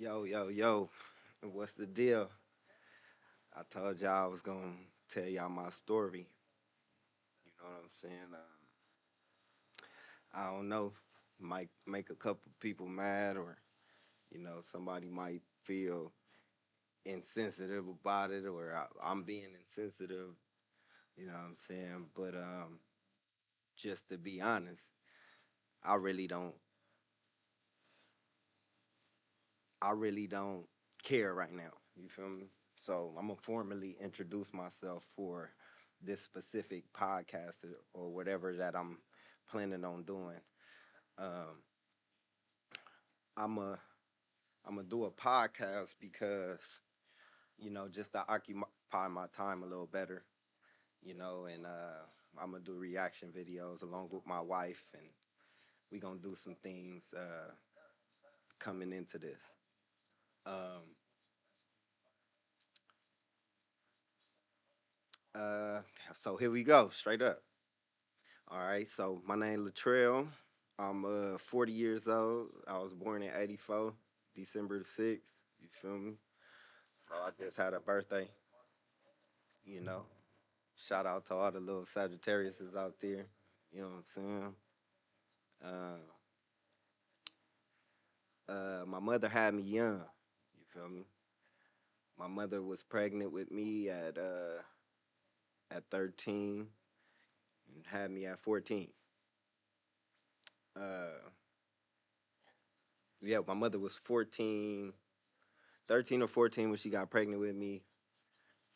Yo, yo, yo, what's the deal? I told y'all I was gonna tell y'all my story. You know what I'm saying? I don't know, might make a couple people mad, or somebody might feel insensitive about it, or I'm being insensitive. You know what I'm saying? But just to be honest, I really don't. I really don't care right now. You feel me? So I'm gonna formally introduce myself for this specific podcast or whatever that I'm planning on doing. Um, I'm a I'm gonna do a podcast because just to occupy my time a little better, and I'm gonna do reaction videos along with my wife, and we gonna do some things coming into this. Um, uh, so here we go, straight up. All right, so my name Latrell. I'm 40 years old. I was born in '84, December the 6th. You feel me? So I just had a birthday. You know, shout out to all the little Sagittariuses out there. You know what I'm saying? Uh, my mother had me young. You feel me? My mother was pregnant with me at 13 and had me at 14. Uh, yeah, my mother was 14, 13 or 14 when she got pregnant with me.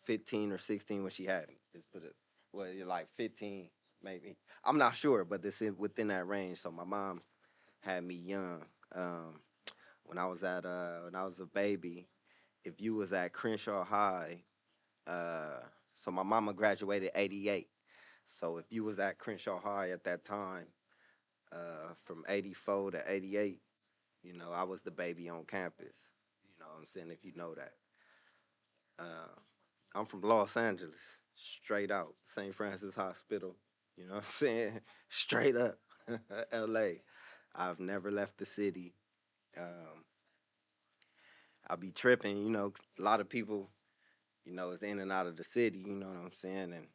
15 or 16 when she had me. Just put it, well, you're like 15 maybe. I'm not sure, but this is within that range. So my mom had me young. Um, when I was a baby, if you was at Crenshaw High, uh, so my mama graduated '88. So if you was at Crenshaw High at that time, from '84 to '88, I was the baby on campus. You know what I'm saying? If you know that. Uh, I'm from Los Angeles, straight out, St. Francis Hospital. You know what I'm saying? Straight up, LA. I've never left the city. Um, I'll be tripping, a lot of people, is in and out of the city, you know what I'm saying? And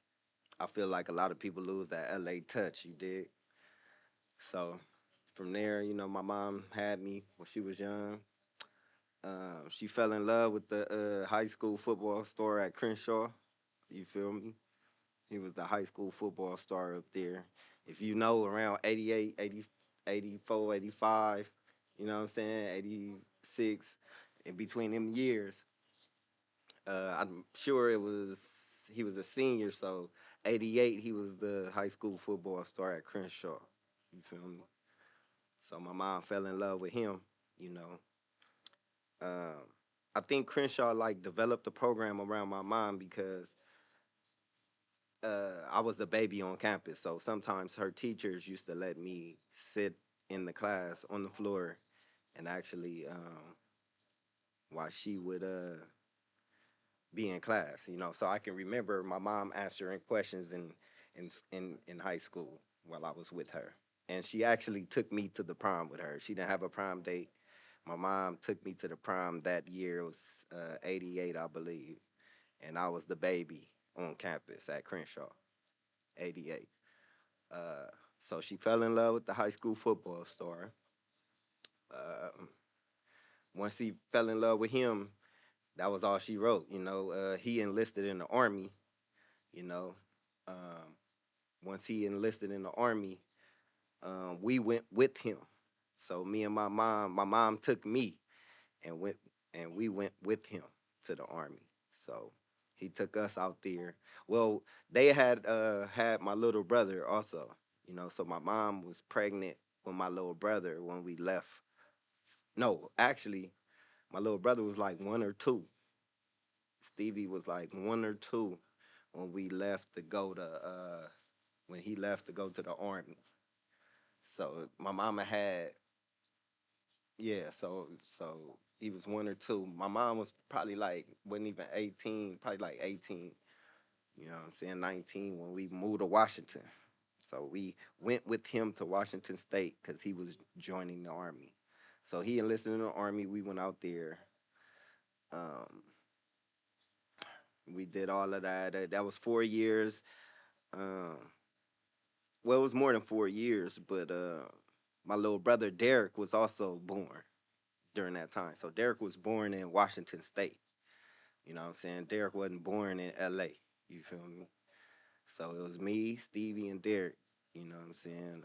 I feel like a lot of people lose that LA touch, you dig? So from there, my mom had me when she was young. She fell in love with the high school football star at Crenshaw. You feel me? He was the high school football star up there. If you know, around 88, 80, 84, 85, you know what I'm saying, 86, in between them years, I'm sure he was a senior, so 88, he was the high school football star at Crenshaw. You feel me? So my mom fell in love with him, you know. Um, I think Crenshaw like developed the program around my mom because I was a baby on campus, so sometimes her teachers used to let me sit in the class on the floor and actually while she would be in class, so I can remember my mom answering questions in high school while I was with her. And she actually took me to the prom with her. She didn't have a prom date. My mom took me to the prom that year. It was '88, I believe, and I was the baby on campus at Crenshaw, '88. Uh, so she fell in love with the high school football star. Um, Once he fell in love with him, that was all she wrote. He enlisted in the army. You know, um, Once he enlisted in the army, we went with him. So me and my mom took me and we went with him to the army. So he took us out there. Well, they had my little brother also, so my mom was pregnant with my little brother when we left. No, actually, my little brother was like 1 or 2. Stevie was like 1 or 2 when we left to go to when he left to go to the army. So my mama had, yeah, so he was 1 or 2. My mom was probably like wasn't even 18, probably like 18. You know what I'm saying? 19 when we moved to Washington. So we went with him to Washington State because he was joining the army. So he enlisted in the army. We went out there. Um, we did all of that. That was 4 years. Um, well, it was more than 4 years, but my little brother Derek was also born during that time. So Derek was born in Washington State. You know what I'm saying? Derek wasn't born in LA. You feel me? So it was me, Stevie, and Derek. You know what I'm saying?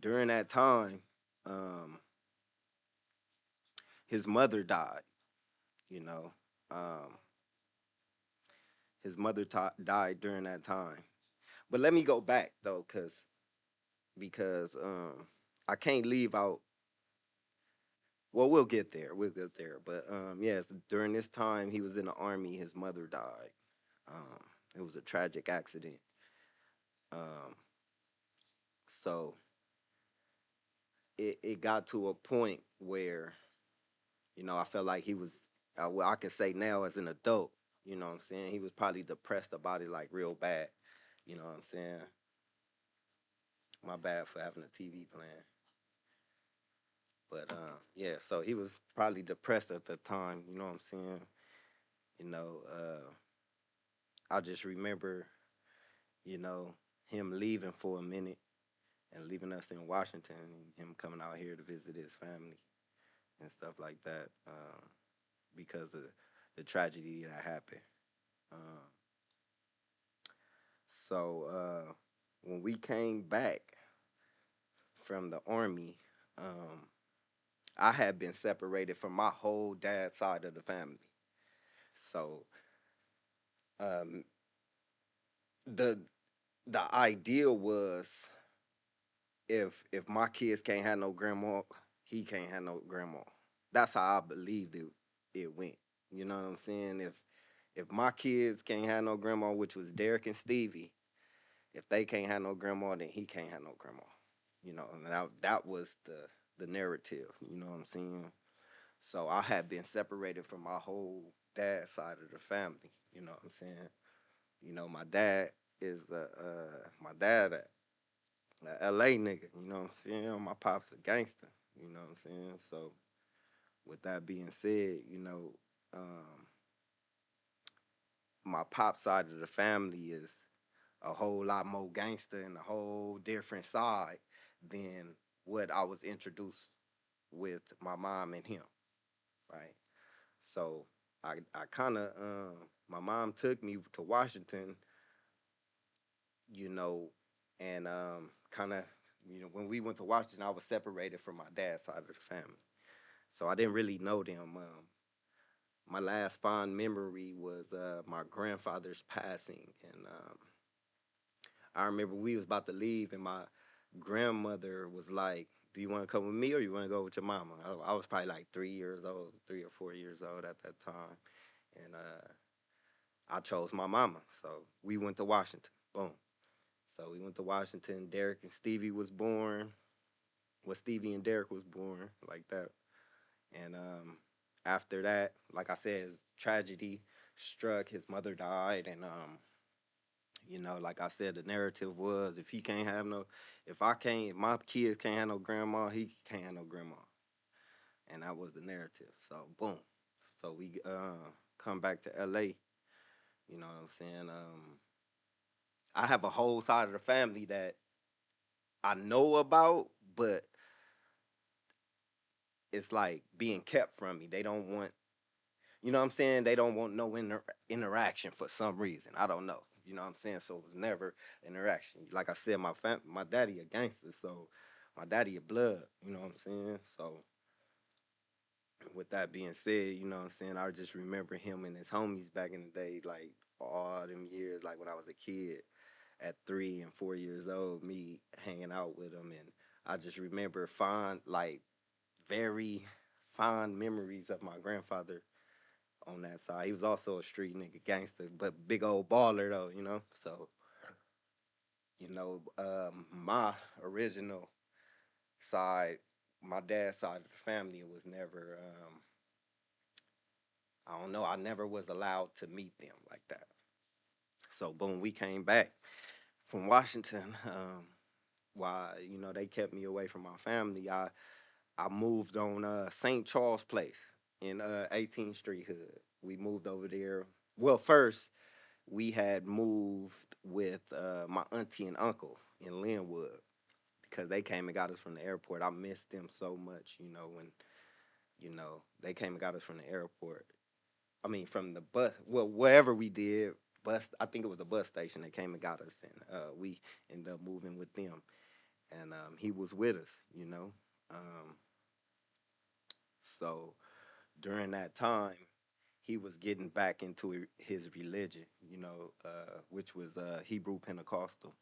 During that time, um, his mother died. You know, um, his mother died during that time. But let me go back though, because I can't leave out. Well, we'll get there. We'll get there. But yes, during this time he was in the army. His mother died. Um, it was a tragic accident. Um, so it got to a point where I felt like he was. Well, I can say now as an adult, you know what I'm saying. He was probably depressed about it, like real bad. You know what I'm saying. My bad for having a TV playing. But yeah, so he was probably depressed at the time. You know what I'm saying. You know, I just remember, you know, him leaving for a minute and leaving us in Washington, and him coming out here to visit his family and stuff like that, because of the tragedy that happened. Um, so when we came back from the army, um, I had been separated from my whole dad's side of the family. So um, the the ideal was if my kids can't have no grandma, he can't have no grandma. That's how I believed it went. You know what I'm saying? If my kids can't have no grandma, which was Derek and Stevie, if they can't have no grandma, then he can't have no grandma. And that was the narrative. You know what I'm saying? So I had been separated from my whole dad side of the family. You know what I'm saying? My dad is my dad a LA nigga. You know what I'm saying? My pop's a gangster. You know what I'm saying? So with that being said, um, my pop side of the family is a whole lot more gangster and a whole different side than what I was introduced with my mom and him, right? So I kind of my mom took me to Washington, you know, and kind of when we went to Washington, I was separated from my dad's side of the family, so I didn't really know them. My last fond memory was my grandfather's passing, and I remember we was about to leave, and my grandmother was like, "Do you want to come with me, or you want to go with your mama?" I was probably like 3 years old, 3 or 4 years old at that time, and I chose my mama. So we went to Washington. Boom. So we went to Washington. Derek and Stevie was born. Well, Stevie and Derek was born like that. And after that, like I said, his tragedy struck. His mother died, and like I said, the narrative was if my kids can't have no grandma, he can't have no grandma, and that was the narrative. So boom. So we come back to LA. You know what I'm saying? I have a whole side of the family that I know about, but it's like being kept from me. They don't want, you know what I'm saying? They don't want no interaction for some reason. I don't know. You know what I'm saying? So it was never interaction. Like I said, my daddy a gangster, so my daddy a blood. You know what I'm saying? So with that being said, you know what I'm saying? I just remember him and his homies back in the day, like all them years, like when I was a kid at 3 and 4 years old, me hanging out with them, and I just remember very fond memories of my grandfather on that side. He was also a street nigga, gangster, but big old baller though, you know. So my original side, my dad's side of the family was never. I don't know. I never was allowed to meet them like that. So boom, we came back from Washington. Why they kept me away from my family. I moved on St. Charles Place in 18th Street Hood. We moved over there. Well, first we had moved with my auntie and uncle in Linwood because they came and got us from the airport. I missed them so much, when they came and got us from the airport. I mean, from the bus. Well, wherever we did, bus. I think it was a bus station. They came and got us, and we ended up moving with them. And he was with us. Um, so during that time, he was getting back into his religion. Which was Hebrew Pentecostal.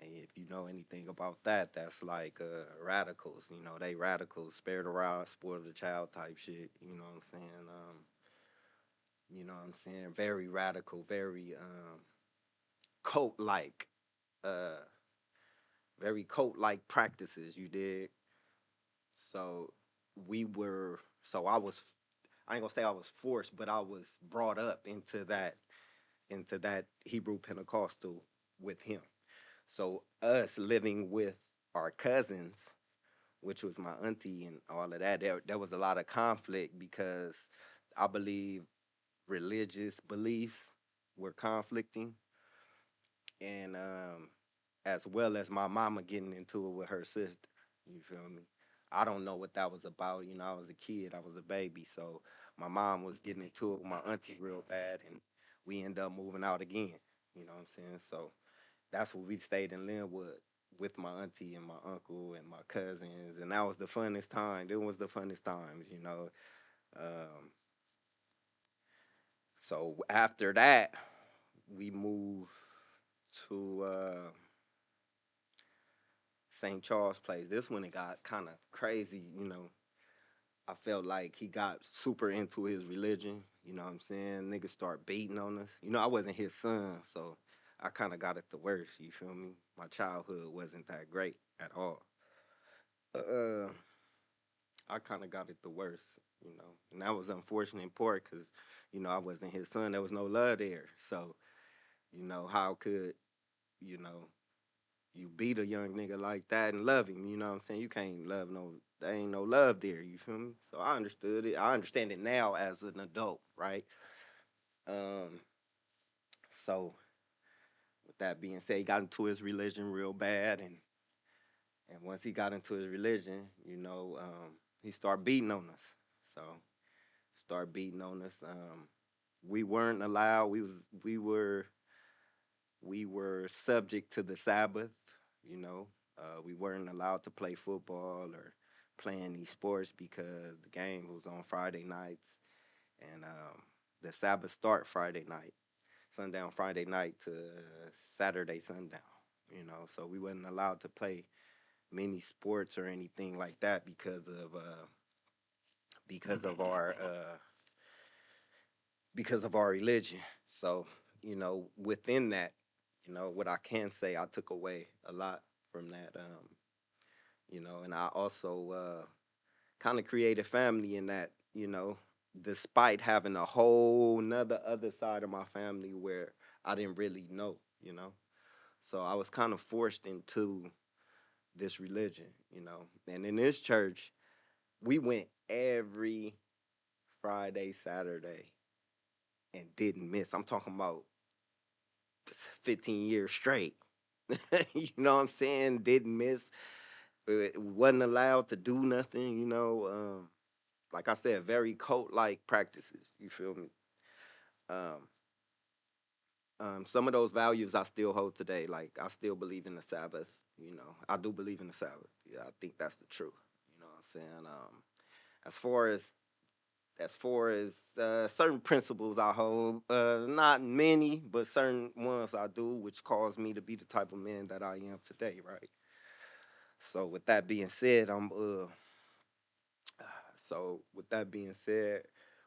And if you know anything about that, that's like radicals. They radicals, spare the rod, spoil the child type shit. You know what I'm saying? Very radical, very cult like, uh, very cult like practices. You did. So I was. I ain't gonna say I was forced, but I was brought up into that Hebrew Pentecostal with him. So us living with our cousins, which was my auntie and all of that, there was a lot of conflict because I believe religious beliefs were conflicting, and as well as my mama getting into it with her sister. You feel me? I don't know what that was about. I was a kid, I was a baby, so my mom was getting into it with my auntie real bad, and we end up moving out again. You know what I'm saying? So that's what we stayed in Linwood with my auntie and my uncle and my cousins, and that was the funnest time. It was the funnest times. Um, so after that, we moved to St. Charles Place. This one it got kind of crazy. I felt like he got super into his religion. You know what I'm saying? Niggas start beating on us. I wasn't his son, so I kind of got it the worst. You feel me? My childhood wasn't that great at all. Uh, I kind of got it the worst. And that was unfortunate in part because, I wasn't his son. There was no love there. So, how could, you know, you beat a young nigga like that and love him? You know what I'm saying? You can't love no, there ain't no love there. You feel me? So I understood it. I understand it now as an adult, right? Um, so with that being said, he got into his religion real bad, and once he got into his religion, he started beating on us. So start beating on us. We weren't allowed. We were subject to the Sabbath. You know, we weren't allowed to play football or play any sports because the game was on Friday nights, and the Sabbath start Friday night, sundown Friday night to Saturday sundown. So we wasn't allowed to play many sports or anything like that because of our religion. So, within that, what I can say, I took away a lot from that. And I also kind of created family in that, despite having a whole nother other side of my family where I didn't really know. So I was kind of forced into this religion. And in this church, we went every Friday, Saturday, and didn't miss. I'm talking about 15 years straight. You know what I'm saying? Didn't miss. Wasn't allowed to do nothing. Like I said, very cult like practices. You feel me? Um, some of those values I still hold today. Like I still believe in the Sabbath. I do believe in the Sabbath. Yeah, I think that's the truth. You know what I'm saying? As far as certain principles I hold, not many, but certain ones I do, which caused me to be the type of man that I am today, right? So with that being said,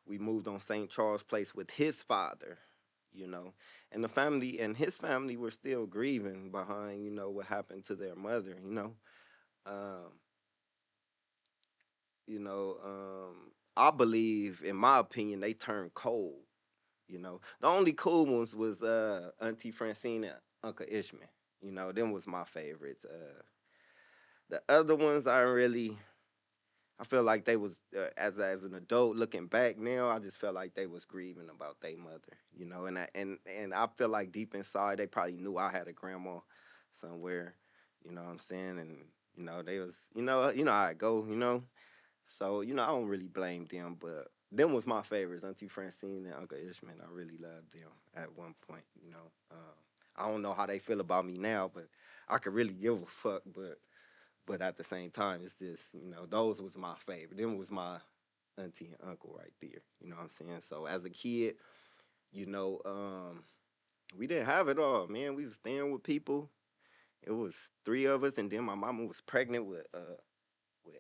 we moved on St. Charles Place with his father, you know, and the family and his family were still grieving behind, what happened to their mother. Um, I believe, in my opinion, they turned cold. The only cool ones was Auntie Francine and Uncle Ishman. Them was my favorites. The other ones I really. I feel like they was as an adult looking back now. I just felt like they was grieving about their mother, and I feel like deep inside they probably knew I had a grandma somewhere, you know what I'm saying, and they was how it go, so I don't really blame them, but them was my favorites, Auntie Francine and Uncle Ishman. I really loved them at one point, I don't know how they feel about me now, but I could really give a fuck, but at the same time, it's just those was my favorite. Them was my auntie and uncle right there. You know what I'm saying? So as a kid, you know, um, we didn't have it all, man. We was staying with people. It was three of us, and then my mama was pregnant with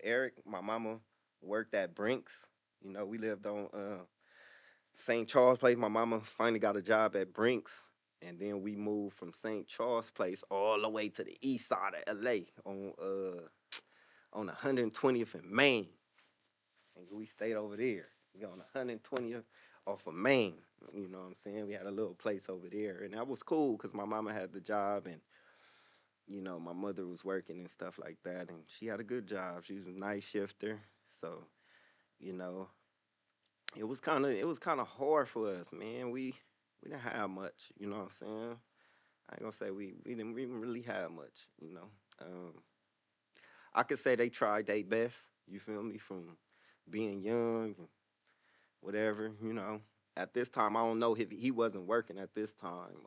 Eric. My mama worked at Brinks. We lived on St. Charles Place. My mama finally got a job at Brinks. And then we moved from St. Charles Place all the way to the east side of LA on 120th and Main. And we stayed over there. We on 120th off of Main. You know what I'm saying? We had a little place over there. And that was cool because my mama had the job and, my mother was working and stuff like that. And she had a good job. She was a night shifter. So, you know, it was kind of hard for us, man. We didn't have much, you know what I'm saying? I ain't gonna say we didn't really have much. I could say they tried their best, you feel me, from being young and whatever. At this time, I don't know if he wasn't working at this time.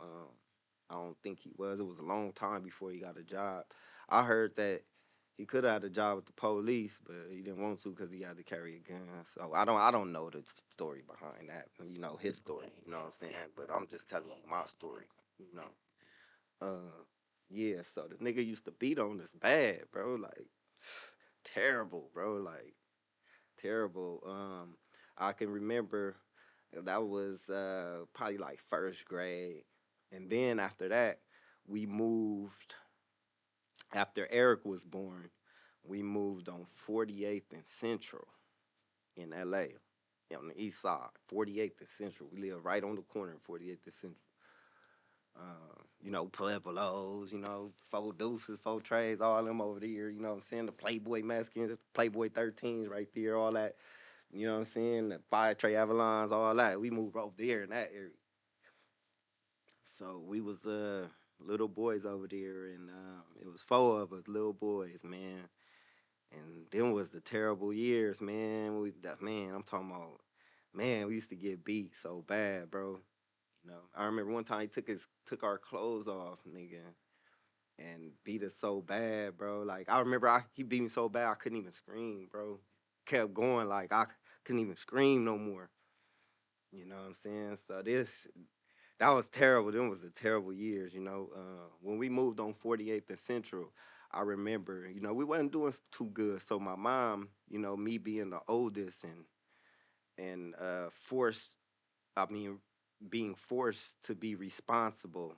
I don't think he was. It was a long time before he got a job. I heard that he could have had a job with the police, but he didn't want to because he had to carry a gun. So I don't know the story behind that. His story. You know what I'm saying? But I'm just telling you my story. You know. Yeah. So the nigga used to beat on us bad, bro. Like terrible, bro. Like terrible. I can remember that was probably like first grade, and then after that, we moved. After Eric was born, we moved on 48th and Central in LA, on the east side. 48th and Central. We live right on the corner of 48th and Central. Pueblos, four deuces, four trays, all them over there, you know what I'm saying? The Playboy Mexicans, Playboy 13s right there, all that. You know what I'm saying? The Fire Trey Avalons, all that. We moved over there in that area. So we was little boys over there, and it was four of us little boys, man. And them was the terrible years, man. Man, I'm talking about, man. We used to get beat so bad, bro. I remember one time he took our clothes off, nigga, and beat us so bad, bro. Like I remember he beat me so bad I couldn't even scream, bro. Kept going like I couldn't even scream no more. You know what I'm saying? So that was terrible. Them was the terrible years. When we moved on 48th and Central, I remember, we wasn't doing too good. So my mom, me being the oldest and forced, I mean, being forced to be responsible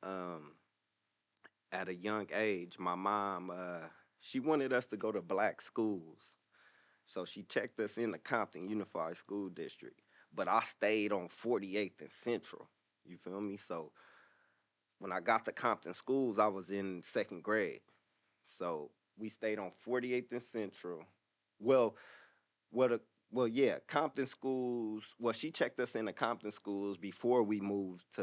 um, at a young age. My mom, she wanted us to go to black schools. So she checked us in the Compton Unified School District. But I stayed on 48th and Central. You feel me? So when I got to Compton schools, I was in second grade. So we stayed on 48th and Central. Well, what a yeah, Compton schools. Well, she checked us in the Compton schools before we moved to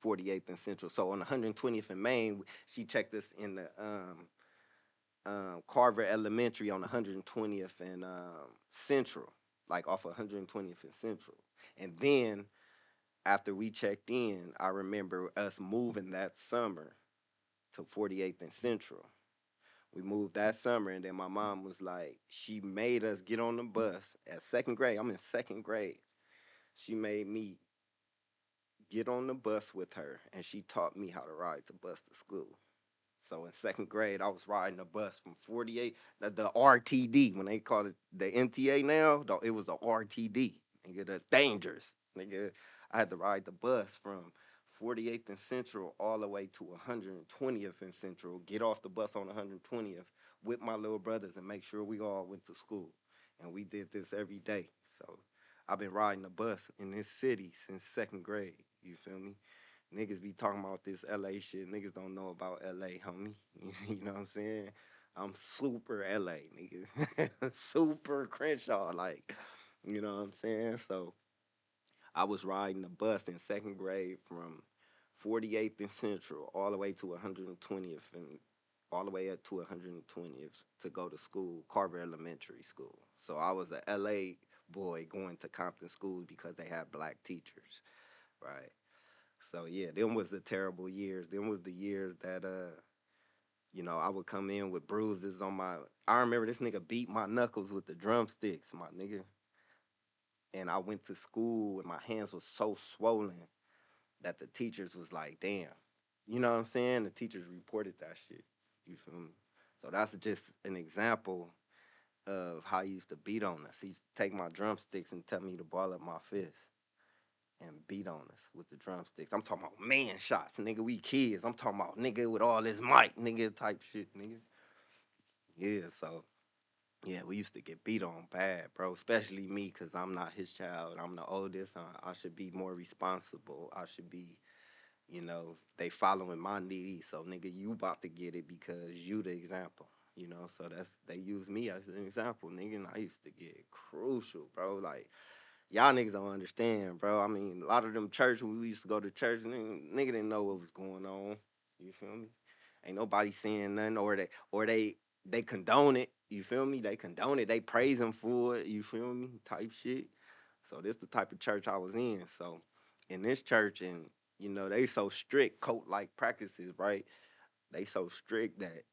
48th and Central. So on 120th and Main, she checked us in the Carver Elementary on 120th and Central, like off of 120th and Central. And then after we checked in, I remember us moving that summer to 48th and Central. We moved that summer, and then my mom was like, she made us get on the bus at second grade. I'm in second grade. She made me get on the bus with her, and she taught me how to ride the bus to school. So in second grade, I was riding a bus from 48, the RTD, when they call it the MTA now, it was the RTD. Nigga, the dangerous. Nigga, I had to ride the bus from 48th and Central all the way to 120th and Central, get off the bus on 120th with my little brothers and make sure we all went to school. And we did this every day. So I've been riding the bus in this city since second grade. You feel me? Niggas be talking about this LA shit. Niggas don't know about LA, homie. You know what I'm saying? I'm super LA, nigga. Super Crenshaw, like, you know what I'm saying? So I was riding the bus in second grade from 48th and Central all the way to 120th and all the way up to 120th to go to school, Carver Elementary School. So I was a LA boy going to Compton schools because they had black teachers, right? So yeah, them was the terrible years. Them was the years that I would come in with bruises on my. I remember this nigga beat my knuckles with the drumsticks, my nigga. And I went to school and my hands was so swollen that the teachers was like, damn. You know what I'm saying? The teachers reported that shit. You feel me? So that's just an example of how he used to beat on us. He used to take my drumsticks and tell me to ball up my fist and beat on us with the drumsticks. I'm talking about man shots, nigga. We kids. I'm talking about nigga with all this mic, nigga type shit, nigga. Yeah, so yeah, we used to get beat on bad, bro. Especially me, cause I'm not his child. I'm the oldest. I should be more responsible. I should be, they following my needs. So nigga, you about to get it because you the example. So they use me as an example, nigga. And I used to get crucial, bro. Like y'all niggas don't understand, bro. I mean, a lot of them church when we used to go to church, nigga didn't know what was going on. You feel me? Ain't nobody saying nothing, or they condone it. You feel me? They condone it. They praise him for it. You feel me? Type shit. So this the type of church I was in. So in this church, and they so strict cult like practices, right? They so strict that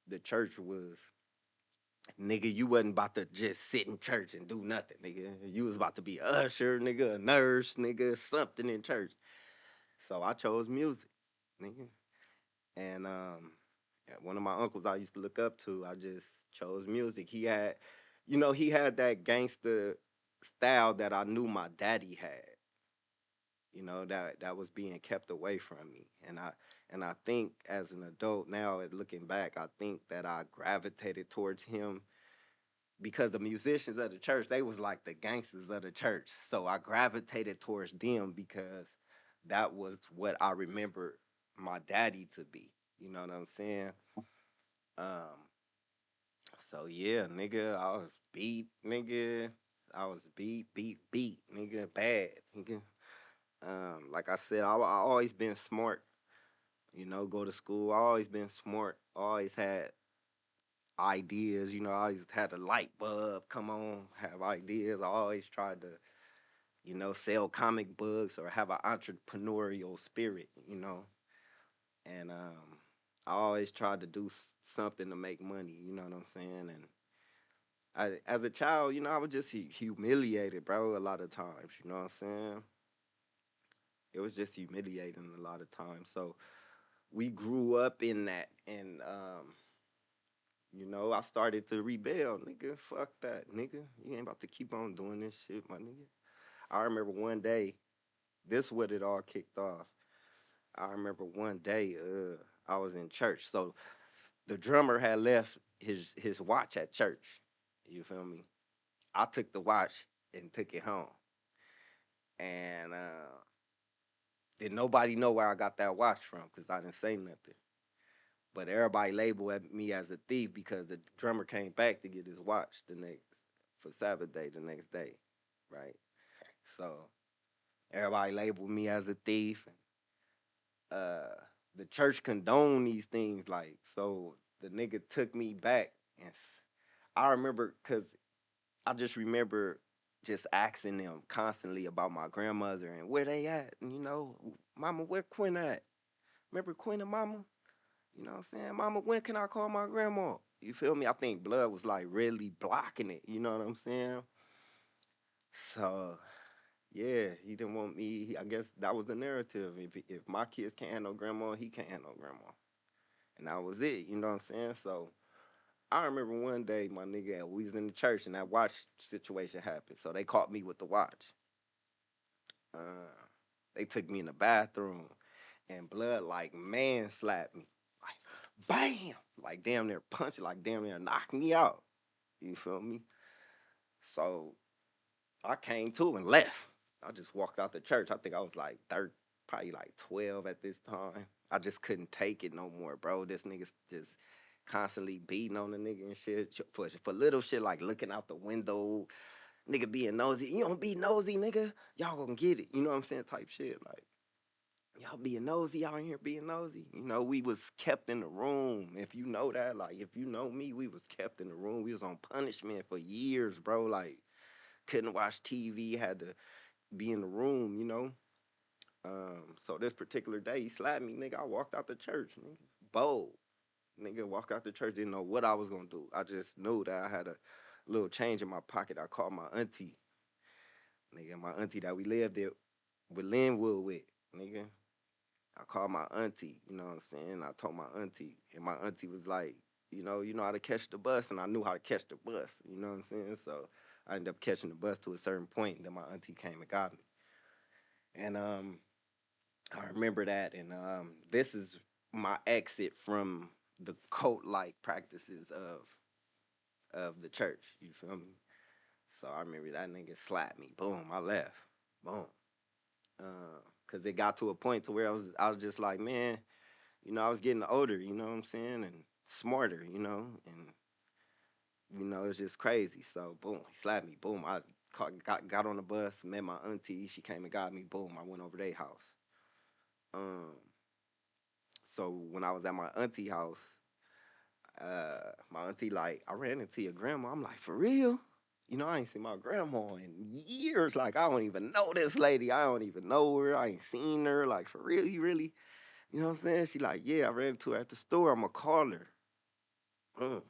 the church was nigga, you wasn't about to just sit in church and do nothing, nigga. You was about to be a usher, nigga, a nurse, nigga, something in church. So I chose music, nigga. And yeah, one of my uncles I used to look up to, I just chose music. He had that gangster style that I knew my daddy had. That was being kept away from me. And I think as an adult now, looking back, I think that I gravitated towards him because the musicians of the church, they was like the gangsters of the church. So I gravitated towards them because that was what I remember my daddy to be. You know what I'm saying? Um, so yeah, nigga, I was beat, nigga. I was beat, nigga, bad, nigga. Like I said, I always been smart. Go to school. I always been smart. Always had ideas. I always had a light bulb come on, have ideas. I always tried to, sell comic books or have an entrepreneurial spirit. And I always tried to do something to make money. You know what I'm saying? And as a child, I was just humiliated, bro. A lot of times, you know what I'm saying? It was just humiliating a lot of times. So we grew up in that, and I started to rebel, nigga. Fuck that, nigga. You ain't about to keep on doing this shit, my nigga. I remember one day, this what it all kicked off. I remember one day, I was in church. So the drummer had left his watch at church. You feel me? I took the watch and took it home. And did nobody know where I got that watch from because I didn't say nothing. But everybody labeled me as a thief because the drummer came back to get his watch for Sabbath day the next day, right? So everybody labeled me as a thief. uh the church condoned these things, like, so the nigga took me back and I remember because I just remember just asking them constantly about my grandmother and where they at, and mama, where Quinn at? Remember Quinn and mama? You know what I'm saying? Mama, when can I call my grandma? You feel me? I think blood was like really blocking it, you know what I'm saying? So yeah, he didn't want me. I guess that was the narrative. If my kids can't handle grandma, he can't handle grandma. And that was it. You know what I'm saying? So I remember one day, my nigga, we was in the church and that watch situation happened. So they caught me with the watch. Uh, they took me in the bathroom and blood like man slapped me. Like bam! Like damn near punch it, like damn near knock me out. You feel me? So I came to and left. I just walked out the church. I think I was like probably like 12 at this time. I just couldn't take it no more, bro. This nigga's just constantly beating on the nigga and shit for little shit like looking out the window, nigga being nosy. You don't be nosy, nigga. Y'all gonna get it. You know what I'm saying? Type shit. Like y'all being nosy, y'all in here being nosy. You know, we was kept in the room. If you know that, like if you know me, we was kept in the room. We was on punishment for years, bro. Like couldn't watch TV, had to be in the room, you know. So this particular day he slapped me, nigga. I walked out the church, nigga. Bold. Nigga walked out the church, didn't know what I was gonna do. I just knew that I had a little change in my pocket. I called my auntie, nigga, my auntie that we lived at with Linwood with, nigga. I called my auntie, you know what I'm saying? I told my auntie, and my auntie was like, you know how to catch the bus, and I knew how to catch the bus, you know what I'm saying? So I ended up catching the bus to a certain point, and then my auntie came and got me. And I remember that, and this is my exit from the cult like practices of the church. You feel me? So I remember that nigga slapped me. Boom, I left. Boom. Cause it got to a point to where I was just like, man, I was getting older, you know what I'm saying, and smarter, and it's just crazy. So boom, he slapped me. Boom, I got on the bus, met my auntie. She came and got me. Boom, I went over their house. Um, so when I was at my auntie house, my auntie like, I ran into your grandma. I'm like, for real? I ain't seen my grandma in years. Like, I don't even know this lady. I don't even know her. I ain't seen her. Like, for real? You really? You know what I'm saying? She like, yeah, I ran into her at the store. I'm going to call her. Mm.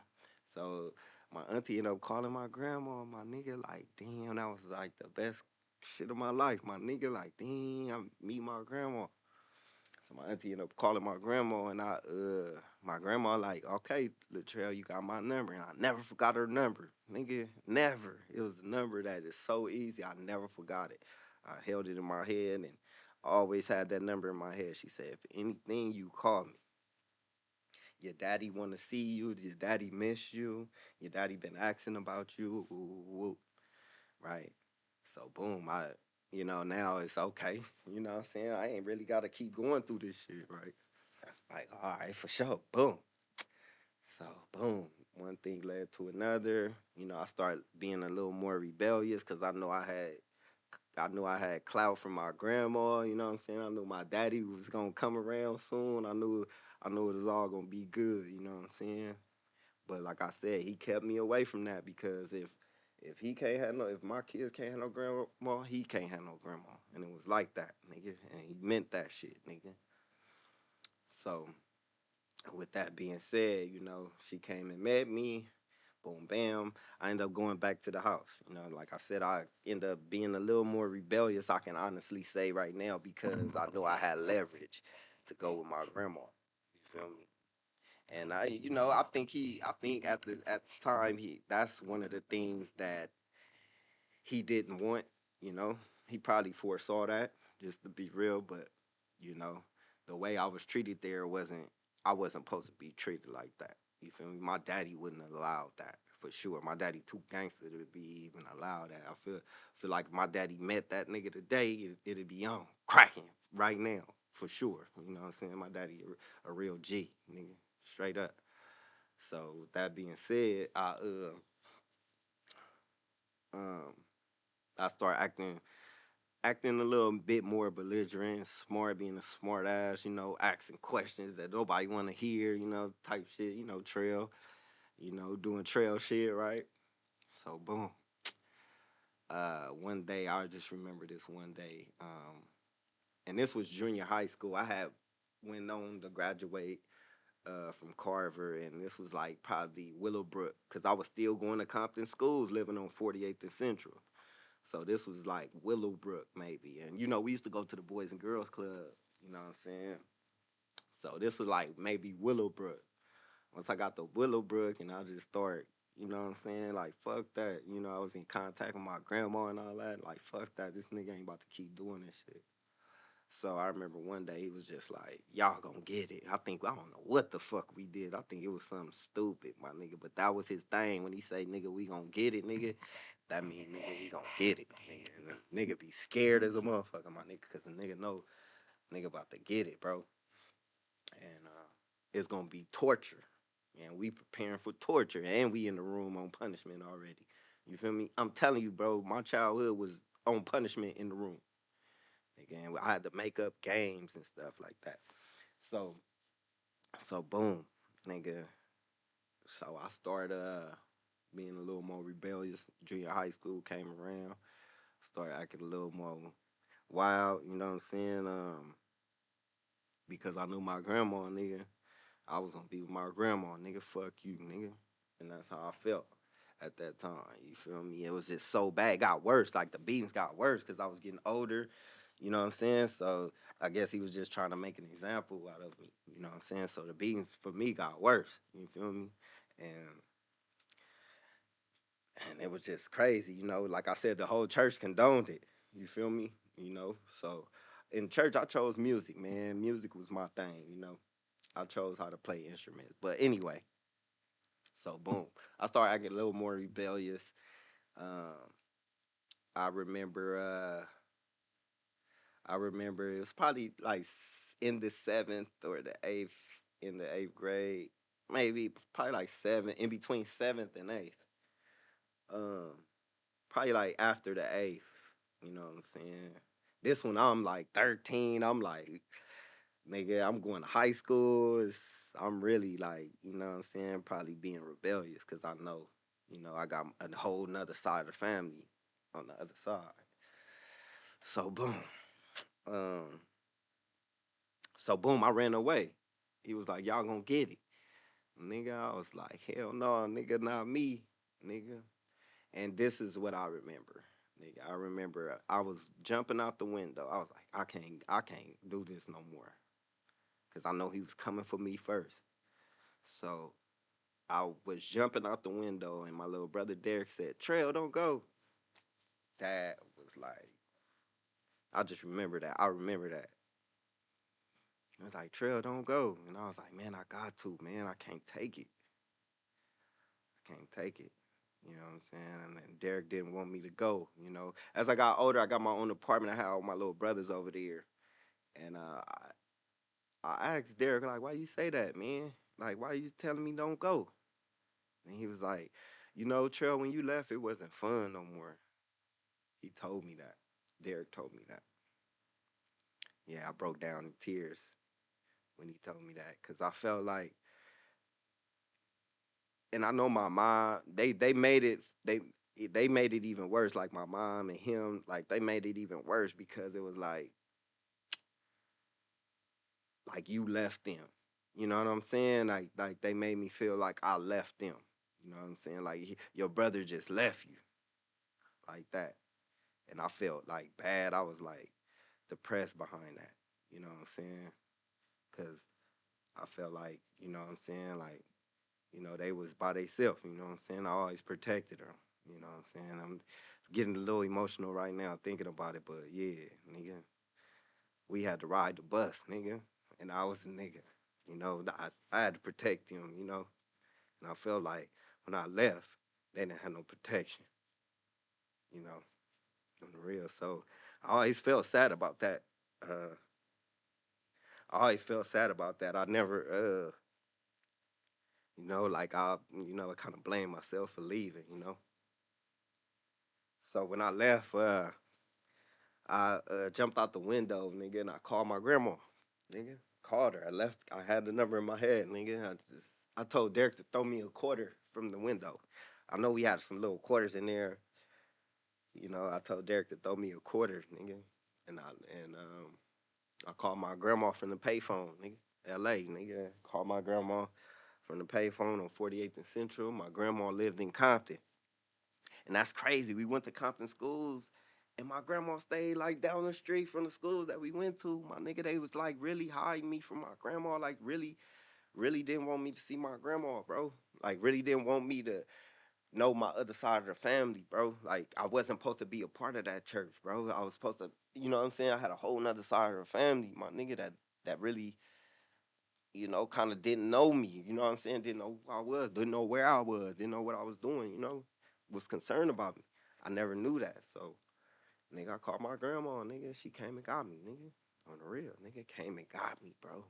So my auntie ended up calling my grandma. My nigga like, damn, that was like the best shit of my life. My nigga like, damn, I meet my grandma. So my auntie ended up calling my grandma, and my grandma like, okay, Latrell, you got my number, and I never forgot her number, nigga, never. It was a number that is so easy, I never forgot it. I held it in my head and always had that number in my head. She said, if anything, you call me. Your daddy want to see you. Your daddy miss you. Your daddy been asking about you. Woo, woo, woo. Right. So boom, now it's okay. You know what I'm saying? I ain't really gotta keep going through this shit, right? Like, all right, for sure. Boom. So boom. One thing led to another. I started being a little more rebellious because I knew I had clout from my grandma, you know what I'm saying? I knew my daddy was gonna come around soon. I knew it was all gonna be good, you know what I'm saying? But like I said, he kept me away from that because if my kids can't have no grandma, he can't have no grandma. And it was like that, nigga. And he meant that shit, nigga. So with that being said, she came and met me. Boom, bam. I ended up going back to the house. Like I said, I end up being a little more rebellious, I can honestly say right now, because I know I had leverage to go with my grandma. You feel me? And I think at the time that's one of the things that he didn't want, you know. He probably foresaw that, just to be real, but you know, the way I was treated there wasn't I wasn't supposed to be treated like that. You feel me? My daddy wouldn't allow that for sure. My daddy too gangster to be even allow that. I feel like if my daddy met that nigga today, it'd be on cracking right now for sure. You know what I'm saying? My daddy a real G, nigga, straight up. So with that being said, um I start acting a little bit more belligerent, smart, being a smart ass, asking questions that nobody want to hear, type shit, trail, doing trail shit, right? So boom. One day I just remember this one day, and this was junior high school. I had went on to graduate from Carver, and this was like probably Willowbrook, because I was still going to Compton schools, living on 48th and Central. So this was like Willowbrook maybe. And we used to go to the Boys and Girls Club, you know what I'm saying? So this was like maybe Willowbrook. Once I got to Willowbrook and I just start, you know what I'm saying? Like fuck that. I was in contact with my grandma and all that. Like fuck that. This nigga ain't about to keep doing this shit. So I remember one day he was just like, y'all gonna get it. I don't know what the fuck we did. I think it was something stupid, my nigga. But that was his thing. When he say, nigga, we gonna get it, nigga, that mean, nigga, we gonna get it, nigga. And the nigga be scared as a motherfucker, my nigga, because the nigga know, nigga about to get it, bro. And it's gonna be torture. and we preparing for torture, and we in the room on punishment already. You feel me? I'm telling you, bro. My childhood was on punishment in the room. Again, I had to make up games and stuff like that. So, so boom, nigga. So I started being a little more rebellious. Junior high school came around. Started acting a little more wild. You know what I'm saying? Because I knew my grandma, nigga. I was gonna be with my grandma, nigga. Fuck you, nigga. And that's how I felt at that time. You feel me? It was just so bad. It got worse. Like the beatings got worse because I was getting older. You know what I'm saying? So I guess he was just trying to make an example out of me. You know what I'm saying? So the beatings for me got worse. You feel me? And and it was just crazy. You know, like I said, the whole church condoned it. You feel me? You know, so in church I chose music, man. Music was my thing. You know, I chose how to play instruments. But anyway, so boom, I started acting a little more rebellious. Um, I remember, I remember it was probably like in the seventh or the eighth, in the eighth grade, maybe probably like seven, in between seventh and eighth. Um, Probably like after the eighth. You know what I'm saying? This one I'm like 13. I'm like, nigga, I'm going to high school. I'm really like, you know what I'm saying? Probably being rebellious because I know, I got a whole nother side of the family on the other side. So boom. Um, so boom, I ran away. He was like, y'all gonna get it. Nigga, I was like, hell no, nigga, not me, nigga. And this is what I remember. Nigga, I remember I was jumping out the window. I was like, I can't do this no more. Cause I know he was coming for me first. So I was jumping out the window and my little brother Derek said, Trail, don't go. That was like, I just remember that. I remember that. I was like, Trail, don't go. And I was like, man, I got to, man. I can't take it. I can't take it. You know what I'm saying? And Derek didn't want me to go. As I got older, I got my own apartment. I had all my little brothers over there. And I asked Derek, like, why you say that, man? Like, why you telling me don't go? And he was like, Trail, when you left, it wasn't fun no more. He told me that. Derek told me that. Yeah, I broke down in tears when he told me that because I felt like, and I know my mom, they made it they made it even worse. Like my mom and him, like they made it even worse because it was like you left them. You know what I'm saying? Like they made me feel like I left them. You know what I'm saying? Like your brother just left you like that, and I felt like bad. I was like depressed behind that. You know what I'm saying? Because I felt like, what I'm saying, like, they was by themselves, you know what I'm saying? I always protected them, you know what I'm saying? I'm getting a little emotional right now thinking about it, but yeah, nigga, we had to ride the bus, nigga, and I was a nigga, I had to protect him, and I felt like when I left, they didn't have no protection, you know, on the real. So I always felt sad about that. Uh, I always felt sad about that. I never, like I kind of blame myself for leaving. So when I left, I jumped out the window, nigga, and I called my grandma, nigga. Called her. I left. I had the number in my head, nigga. I told Derek to throw me a quarter from the window. I know we had some little quarters in there. I told Derek to throw me a quarter, nigga, and I called my grandma from the payphone, nigga. L.A., nigga. Called my grandma from the payphone on 48th and Central. My grandma lived in Compton. And that's crazy. We went to Compton schools, and my grandma stayed like down the street from the schools that we went to. My nigga, they was like really hiding me from my grandma. Like really, really didn't want me to see my grandma, bro. Like really didn't want me to know my other side of the family, bro. Like I wasn't supposed to be a part of that church, bro. I was supposed to, you know what I'm saying? I had a whole nother side of the family, my nigga, that really, kind of didn't know me. You know what I'm saying? Didn't know who I was, didn't know where I was, didn't know what I was doing, was concerned about me. I never knew that. So, nigga, I called my grandma, nigga. She came and got me, nigga. On the real, nigga came and got me, bro.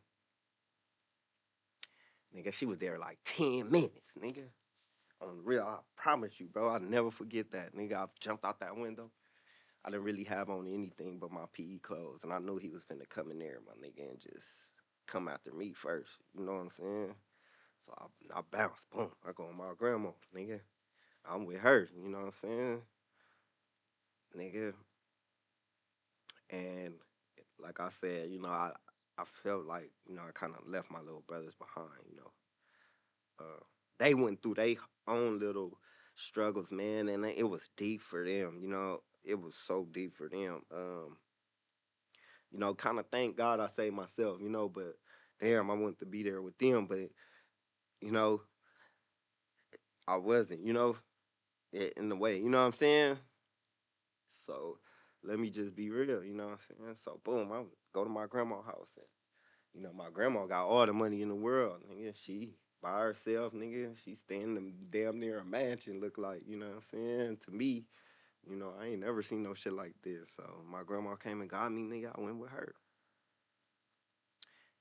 Nigga, she was there like 10 minutes, nigga. On the real, I promise you, bro. I'll never forget that. Nigga, I jumped out that window. I didn't really have on anything but my PE clothes. And I knew he was finna come in there, my nigga, and just come after me first. You know what I'm saying? So I bounced, boom. I go on my grandma, nigga. I'm with her, you know what I'm saying? Nigga. And like I said, I felt like, I kind of left my little brothers behind. Uh, they went through their own little struggles, man, and it was deep for them. It was so deep for them. Kind of thank God I saved myself, but damn, I wanted to be there with them, but you know, I wasn't, in the way, you know what I'm saying? So let me just be real, you know what I'm saying? So boom, I go to my grandma's house and my grandma got all the money in the world, nigga. She by herself, nigga. She staying in damn near a mansion, look like, you know what I'm saying? To me, I ain't never seen no shit like this. So my grandma came and got me, nigga. I went with her.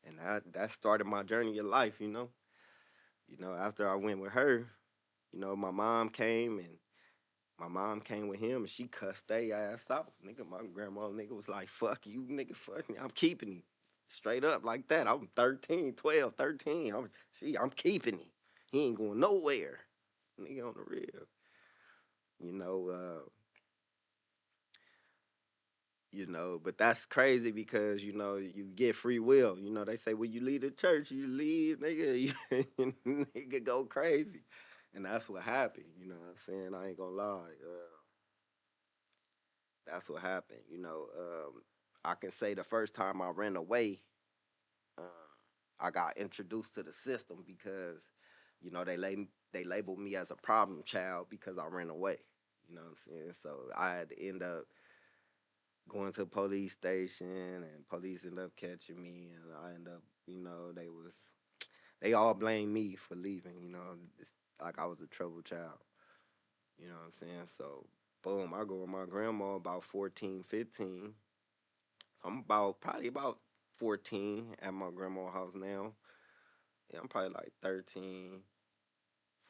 And that started my journey of life. After I went with her, my mom came and my mom came with him and she cussed they ass out. Nigga, my grandma nigga was like, fuck you, nigga, fuck me. I'm keeping him. Straight up like that. I'm 13, 12, 13. I'm keeping him. He ain't going nowhere. Nigga on the real. You know, uh, but that's crazy because, you get free will. They say when you leave the church, you leave, nigga, nigga go crazy. And that's what happened, you know what I'm saying? I ain't gonna lie. That's what happened. I can say the first time I ran away, uh, I got introduced to the system because, they labeled me as a problem child because I ran away. You know what I'm saying? So I had to end up going to a police station, and police ended up catching me, and I end up, they all blamed me for leaving. It's like I was a troubled child. You know what I'm saying? So boom, I go with my grandma about 14, 15. I'm probably about 14 at my grandma's house now. Yeah, I'm probably like 13,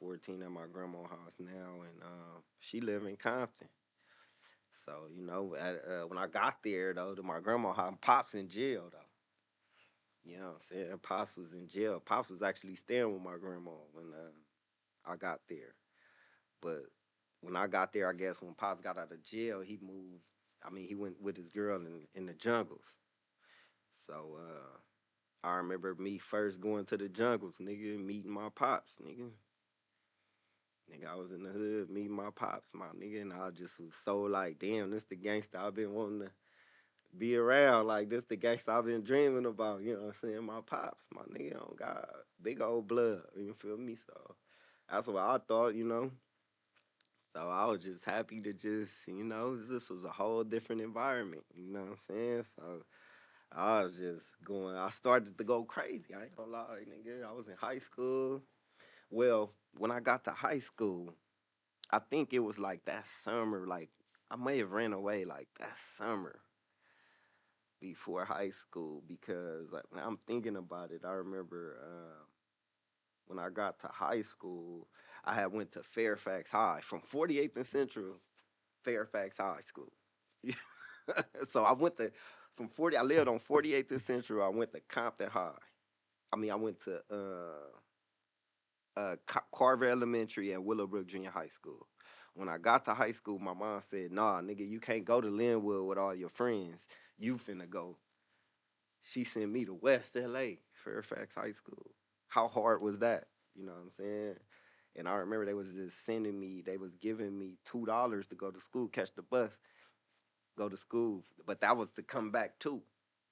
14 at my grandma's house now, and she live in Compton. So when I got there though, to my grandma's house, Pops in jail though. You know what I'm saying? Pops was in jail. Pops was actually staying with my grandma when I got there. But when I got there, I guess when Pops got out of jail, he moved. I mean, he went with his girl in the jungles. So I remember me first going to the jungles, nigga, meeting my pops, nigga. Nigga, I was in the hood meeting my pops, my nigga, and I just was so like, damn, this the gangster I've been wanting to be around. Like, this the gangster I've been dreaming about, you know what I'm saying? My pops, my nigga, on God, big old blood, you feel me? So that's what I thought. So I was just happy to this was a whole different environment, you know what I'm saying? So I was just I started to go crazy. I ain't gonna lie, nigga. I was in high school. Well, when I got to high school, I think it was like that summer, like I may have ran away like that summer before high school because like, when I'm thinking about it, I remember when I got to high school, I had went to Fairfax High from 48th and Central, Fairfax High School. So I went to from 40. I lived on 48th and Central. I went to Compton High. I mean, I went to Carver Elementary and Willowbrook Junior High School. When I got to high school, my mom said, "Nah, nigga, you can't go to Linwood with all your friends. You finna go." She sent me to West LA, Fairfax High School. How hard was that? You know what I'm saying? And I remember they was just sending me, they was giving me $2 to go to school, catch the bus, go to school. But that was to come back too.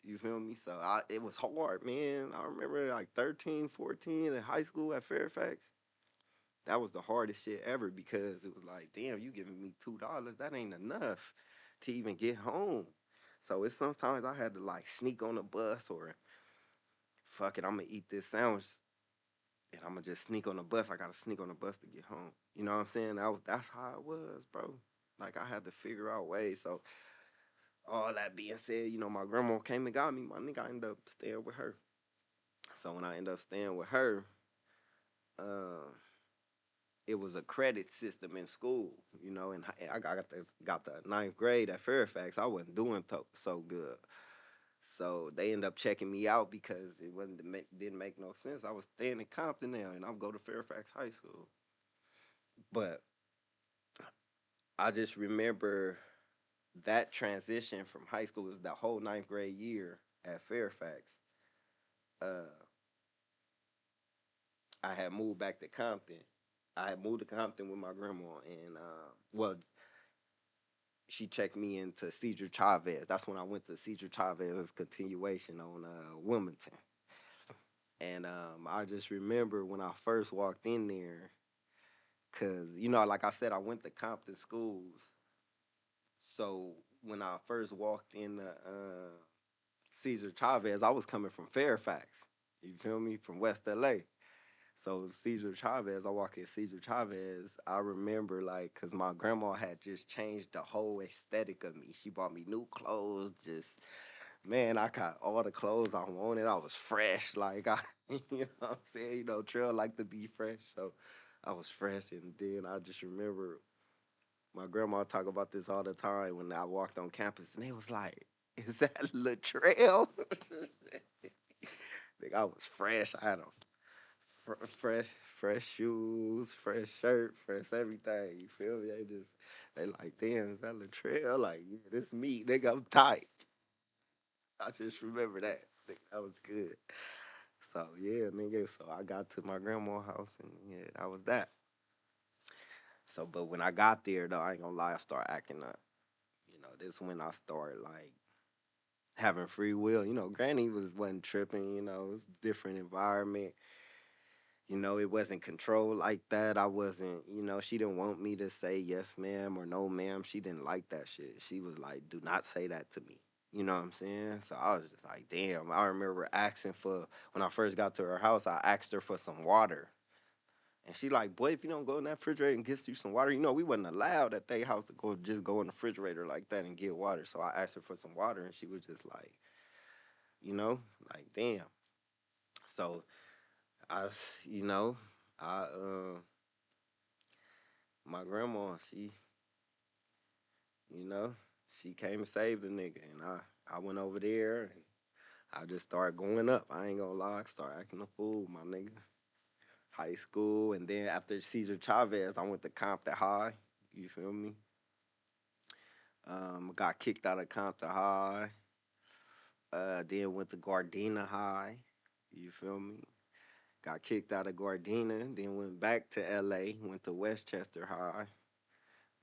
You feel me? So it was hard, man. I remember like 13, 14 in high school at Fairfax. That was the hardest shit ever because it was like, damn, you giving me $2. That ain't enough to even get home. So it's sometimes I had to like sneak on the bus or fuck it, I'm gonna eat this sandwich and I'm gonna just sneak on the bus. I gotta sneak on the bus to get home. You know what I'm saying? That's how it was, bro. Like I had to figure out ways. So all that being said, my grandma came and got me. My nigga, I ended up staying with her. So when I ended up staying with her, uh, it was a credit system in school, and I got the ninth grade at Fairfax. I wasn't doing so good. So they end up checking me out because it didn't make no sense. I was staying in Compton now, and I'm go to Fairfax High School. But I just remember that transition from high school was the whole ninth grade year at Fairfax. Uh, I had moved back to Compton. I had moved to Compton with my grandma, and well, she checked me into Cedar Chavez. That's when I went to Cedar Chavez's continuation on Wilmington. And I just remember when I first walked in there, cause like I said, I went to Compton schools. So when I first walked in Cesar Chavez, I was coming from Fairfax. You feel me? From West LA. So Cesar Chavez, I walk in Cesar Chavez. I remember cause my grandma had just changed the whole aesthetic of me. She bought me new clothes. Just man, I got all the clothes I wanted. I was fresh. You know what I'm saying? Trail like to be fresh. So I was fresh, and then I just remember my grandma talk about this all the time when I walked on campus, and they was like, "Is that Latrell?" Like I was fresh. I had a fresh shoes, fresh shirt, fresh everything. You feel me? They like, damn, is that Latrell? Like, yeah, this me, nigga. I'm tight. I just remember that. Nigga, that was good. So yeah, nigga. So I got to my grandma's house, and yeah, that was that. So, but when I got there, though, I ain't gonna lie, I started acting up. This when I started having free will. Granny wasn't tripping. It was a different environment. It wasn't controlled like that. I wasn't. She didn't want me to say yes, ma'am, or no, ma'am. She didn't like that shit. She was like, do not say that to me. You know what I'm saying? So I was just like, damn. I remember asking for when I first got to her house. I asked her for some water. And she like, boy, if you don't go in that refrigerator and get you some water, we wasn't allowed at their house to go in the refrigerator like that and get water. So I asked her for some water, and she was just like, you know, like damn. So I, you know, I my grandma, you know, she came and saved the nigga, and I went over there and I just started going up. I ain't gonna lie, I started acting a fool, my nigga. High school, and then after Cesar Chavez, I went to Compton High. You feel me? Got kicked out of Compton High. Then went to Gardena High. You feel me? Got kicked out of Gardena. Then went back to LA. Went to Westchester High.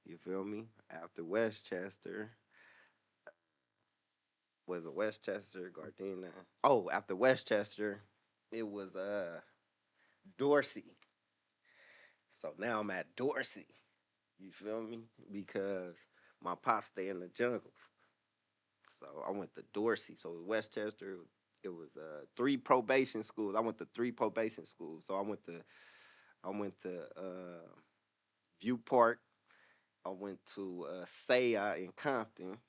You feel me? After Westchester, was it Westchester, Gardena? Oh, after Westchester, it was Dorsey. So now I'm at Dorsey. You feel me? Because my pops stay in the jungles. So I went to Dorsey. So Westchester, it was three probation schools. I went to three probation schools. So I went to View Park. I went to Saya in Compton,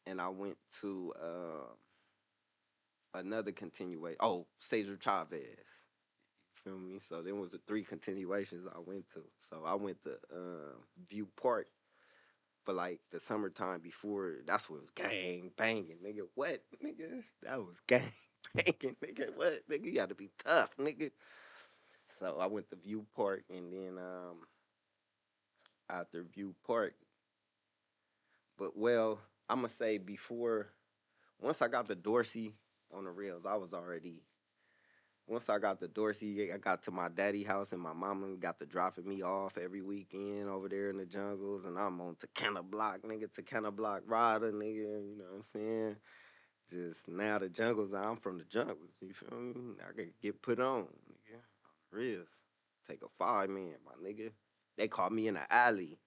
and I went to another continuation. Oh, Cesar Chavez. Feel me? So there was the three continuations I went to. So I went to View Park for the summertime before. That's was gang banging, nigga. What, nigga? That was gang banging, nigga. What, nigga? You got to be tough, nigga. So I went to View Park, and then after View Park, but well, I'm gonna say before once I got the Dorsey on the rails, I was already. Once I got the Dorsey, I got to my daddy house, and my mama got to dropping me off every weekend over there in the jungles, and I'm on Takena Block, nigga, Takena Block rider, nigga. You know what I'm saying? Just now the jungles, I'm from the jungles. You feel me? I could get put on, nigga. Riz, take a 5 man, my nigga. They caught me in the alley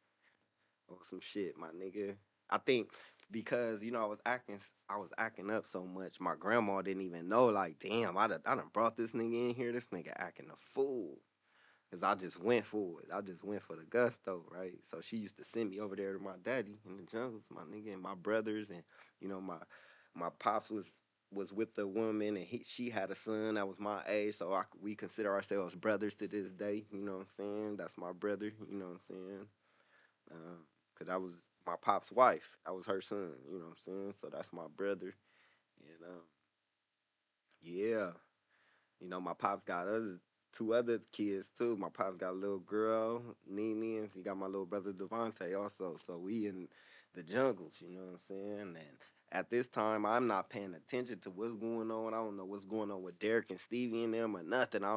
or some shit, my nigga. I think because I was acting up so much. My grandma didn't even know. Like, damn, I done brought this nigga in here. This nigga acting a fool. Cause I just went for it. I just went for the gusto, right? So she used to send me over there to my daddy in the jungles, my nigga, and my brothers, and my pops was was with the woman, and she had a son that was my age, so we consider ourselves brothers to this day. You know what I'm saying? That's my brother. You know what I'm saying? Cause I was my pop's wife. I was her son. You know what I'm saying? So that's my brother. And yeah, my pops got two other kids too. My pops got a little girl, Nene, and he got my little brother Devontae also. So we in the jungles, you know what I'm saying? And at this time, I'm not paying attention to what's going on. I don't know what's going on with Derek and Stevie and them or nothing. I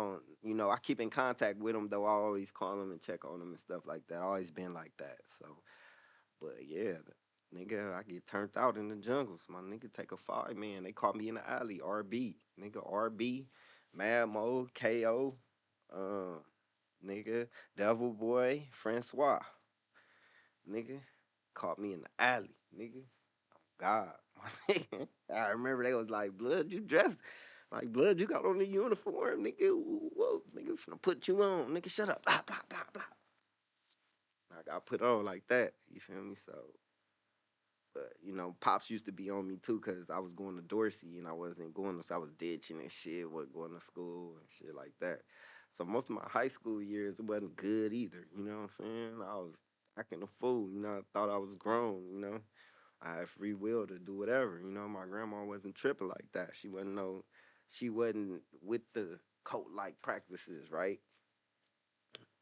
don't, I keep in contact with them though. I always call them and check on them and stuff like that. I always been like that. So, but yeah, nigga, I get turned out in the jungles. My nigga take a five man. They call me in the alley, RB. Nigga, RB, Mad Mo, KO, uh, nigga, Devil Boy, Francois. Nigga, caught me in the alley, nigga. God, my nigga. I remember they was like, Blood, you dressed like Blood, you got on the uniform, nigga. Whoa, nigga, finna put you on, nigga. Shut up, blah blah blah blah. I got put on like that. You feel me? So, but pops used to be on me too, cause I was going to Dorsey and I wasn't going, so I was ditching and shit, wasn't going to school and shit like that. So most of my high school years, it wasn't good either. You know what I'm saying? I was acting a fool. I thought I was grown. I had free will to do whatever. My grandma wasn't tripping like that. She wasn't with the cult like practices, right?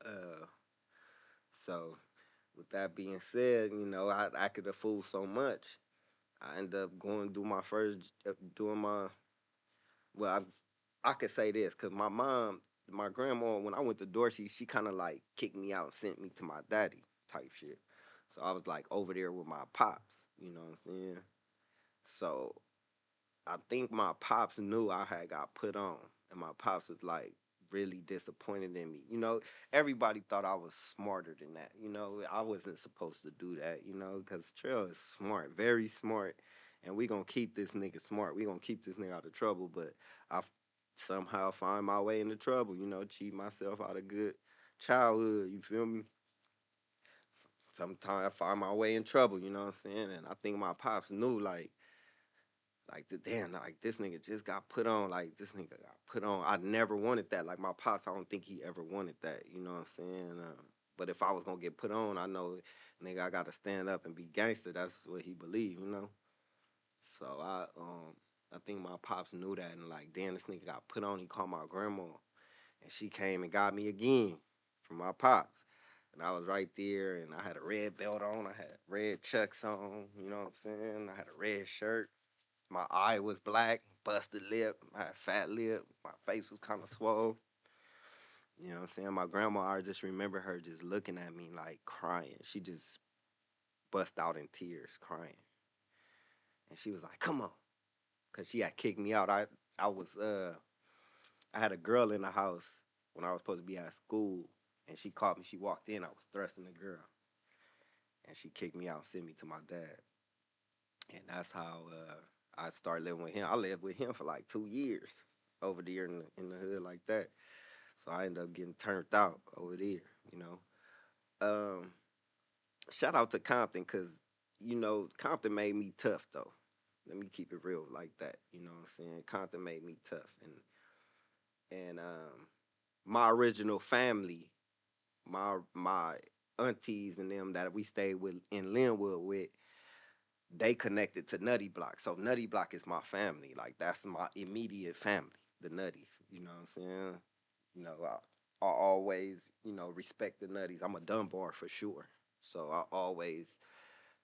Uh, so with that being said, I acted a fool so much. I ended up going to do my first, doing my, well, I could say this because my grandma, when I went to Dorsey, she kind of like kicked me out and sent me to my daddy type shit. So I was like over there with my pops, you know what I'm saying? So I think my pops knew I had got put on, and my pops was like really disappointed in me. Everybody thought I was smarter than that. I wasn't supposed to do that. Because Trail is smart, very smart, and we gonna keep this nigga smart. We gonna keep this nigga out of trouble. But I somehow find my way into trouble. Cheat myself out of good childhood. You feel me? Sometimes I find my way in trouble. You know what I'm saying? And I think my pops knew like the damn, like this nigga just got put on. Like this nigga got put on. I never wanted that. Like my pops, I don't think he ever wanted that. You know what I'm saying? But if I was gonna get put on, I know, nigga, I gotta stand up and be gangster. That's what he believed. So I think my pops knew that, and like, damn, this nigga got put on. He called my grandma, and she came and got me again from my pops. And I was right there, and I had a red belt on. I had red chucks on. You know what I'm saying? I had a red shirt. My eye was black, busted lip, I had fat lip, my face was kind of swole. You know what I'm saying? My grandma, I just remember her just looking at me like crying. She just bust out in tears crying. And she was like, come on. Cause she had kicked me out. I was I had a girl in the house when I was supposed to be at school, and she caught me. She walked in, I was thrusting the girl. And she kicked me out and sent me to my dad. And that's how I started living with him. I lived with him for like 2 years over there in the hood like that. So I ended up getting turned out over there, you know. Um, Shout out to Compton because, Compton made me tough though. Let me keep it real like that. You know what I'm saying? Compton made me tough. And my original family, my aunties and them that we stayed with in Linwood with, they connected to Nutty Block. So Nutty Block is my family. Like that's my immediate family, the Nutties. You know what I'm saying? I always, respect the Nutties. I'm a Dunbar for sure. So I always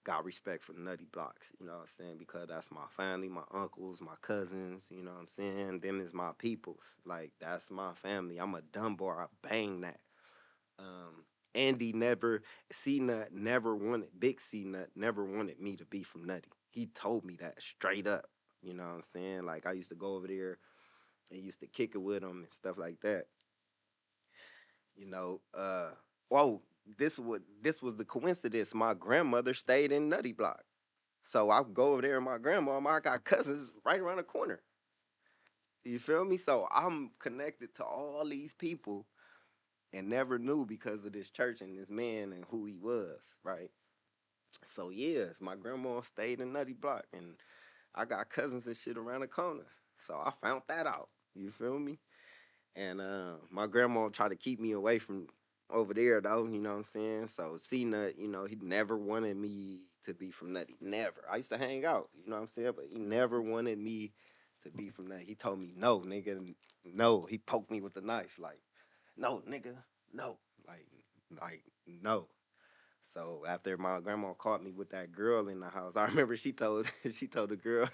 got respect for the Nutty Blocks, you know what I'm saying? Because that's my family, my uncles, my cousins, you know what I'm saying? Them is my peoples. Like that's my family. I'm a Dunbar. I bang that. Andy never, C Nut never wanted, Big C Nut never wanted me to be from Nutty. He told me that straight up. You know what I'm saying? Like I used to go over there and used to kick it with him and stuff like that. You know, whoa, this was the coincidence. My grandmother stayed in Nutty Block. So I go over there and my grandma, I got cousins right around the corner. You feel me? So I'm connected to all these people and never knew because of this church and this man and who he was, right? So yeah, my grandma stayed in Nutty Block, and I got cousins and shit around the corner. So I found that out. You feel me? And my grandma tried to keep me away from over there though, you know what I'm saying? So C Nut, he never wanted me to be from Nutty. Never. I used to hang out, you know what I'm saying? But he never wanted me to be from that. He told me no, nigga, no. He poked me with the knife, like, no, nigga, no. Like no. So after my grandma caught me with that girl in the house, I remember she told she told the girl,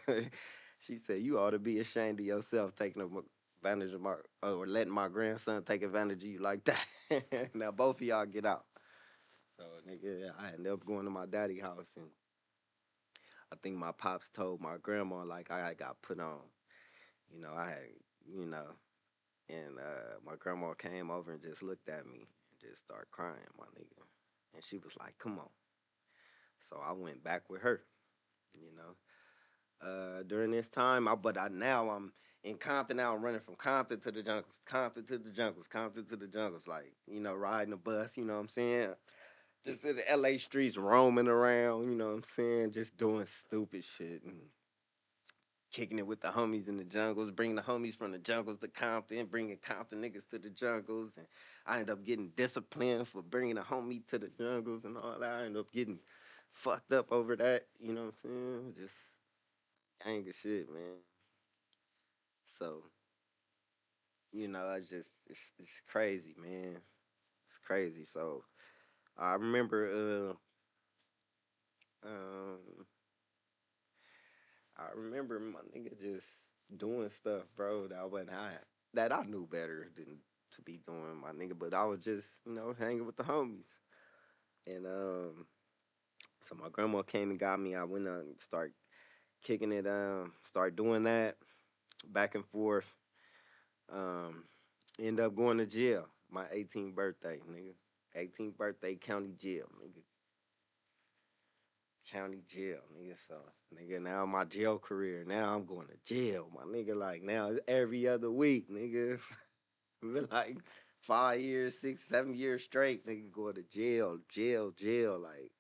she said, "You ought to be ashamed of yourself taking advantage of my or letting my grandson take advantage of you like that." Now both of y'all get out. So nigga, I ended up going to my daddy house, and I think my pops told my grandma like I got put on. I had you know, and my grandma came over and just looked at me and just started crying, my nigga, and she was like, "Come on." So I went back with her. You know. During this time. Now I'm in Compton. Now I'm running from Compton to the jungles, Compton to the jungles, Compton to the jungles. Like riding a bus. You know what I'm saying? Just in the L.A. streets, roaming around. You know what I'm saying? Just doing stupid shit and kicking it with the homies in the jungles, bringing the homies from the jungles to Compton, bringing Compton niggas to the jungles, and I end up getting disciplined for bringing a homie to the jungles and all that. I end up getting fucked up over that. You know what I'm saying? Just anger shit, man. So, it's crazy, man. It's crazy. So I remember um I remember my nigga just doing stuff, bro, that I knew better than to be doing, my nigga, but I was just, hanging with the homies. And so my grandma came and got me. I went on and start kicking it, start doing that back and forth. Um End up going to jail. My 18th birthday, nigga. 18th birthday, county jail, nigga. County jail, nigga. So, nigga, now my jail career. Now I'm going to jail, my nigga. Like now every other week, nigga. Like 5 years, 6, 7 years straight, nigga, going to jail, jail, jail. Like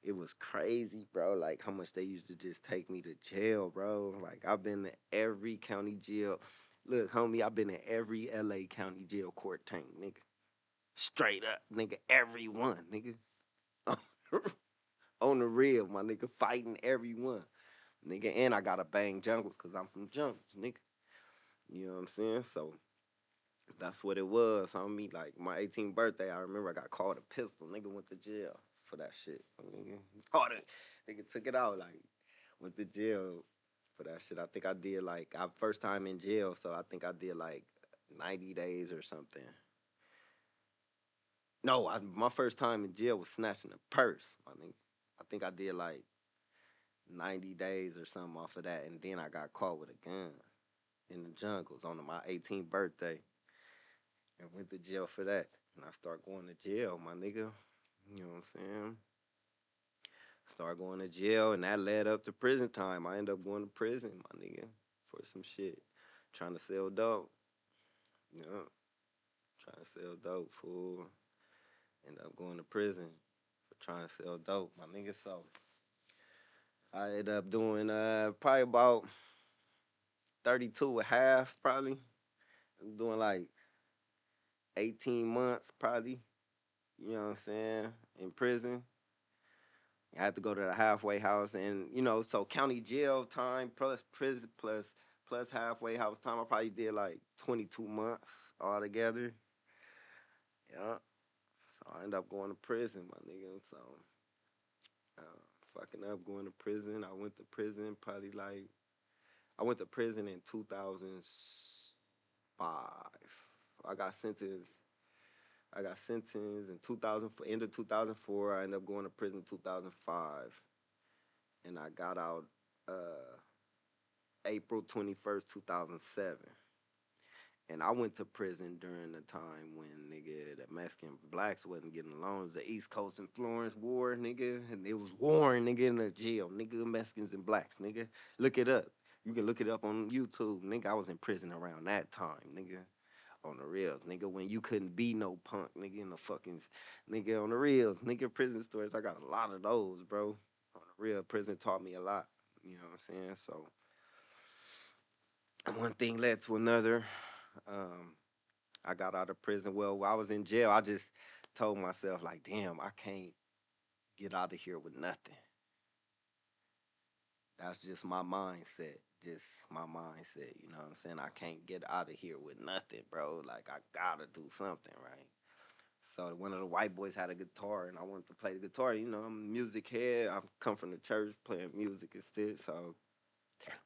it was crazy, bro. Like how much they used to just take me to jail, bro. Like I've been to every county jail. Look, homie, I've been to every LA county jail court tank, nigga. Straight up, nigga. Every one, nigga. On the real, my nigga. Fighting everyone, nigga. And I gotta bang jungles because I'm from jungles, nigga. You know what I'm saying? So that's what it was, homie. Like my 18th birthday, I remember I got called a pistol. Nigga went to jail for that shit. Nigga caught it. Nigga took it out. Like went to jail for that shit. I think I did like I first time in jail, so I think I did like 90 days or something. No, my first time in jail was snatching a purse. I think I did like 90 days or something off of that, and then I got caught with a gun in the jungles on my 18th birthday, and went to jail for that. And I start going to jail, my nigga. You know what I'm saying? Start going to jail, and that led up to prison time. I end up going to prison, my nigga, for some shit, trying to sell dope. Yeah, trying to sell dope, fool. End up going to prison for trying to sell dope, my nigga. So I ended up doing probably about 32 and a half, probably. I'm doing like 18 months, probably. You know what I'm saying? In prison. I had to go to the halfway house, and so county jail time plus prison plus halfway house time. I probably did like 22 months altogether. Yeah. So I ended up going to prison, my nigga. So uh, fucking up going to prison. I went to prison probably like I went to prison in 2005. I got sentenced. I got sentenced in 2000, end of 2004. I ended up going to prison in 2005, and I got out April 21st, 2007. And I went to prison during the time when nigga the Mexican blacks wasn't getting along. It was the East Coast influence war, nigga, and it was warring, nigga, in the jail, nigga, Mexicans and blacks, nigga. Look it up. You can look it up on YouTube, nigga. I was in prison around that time, nigga. On the real, nigga, when you couldn't be no punk, nigga, in the fucking, nigga, on the real, nigga, prison stories. I got a lot of those, bro. On the real, prison taught me a lot. You know what I'm saying? So one thing led to another. Um, I got out of prison. Well, while I was in jail, I just told myself like, damn, I can't get out of here with nothing. That's just my mindset. Just my mindset. You know what I'm saying? I can't get out of here with nothing, bro. Like I gotta do something, right? So one of the white boys had a guitar, and I wanted to play the guitar. You know, I'm a music head. I come from the church playing music instead, so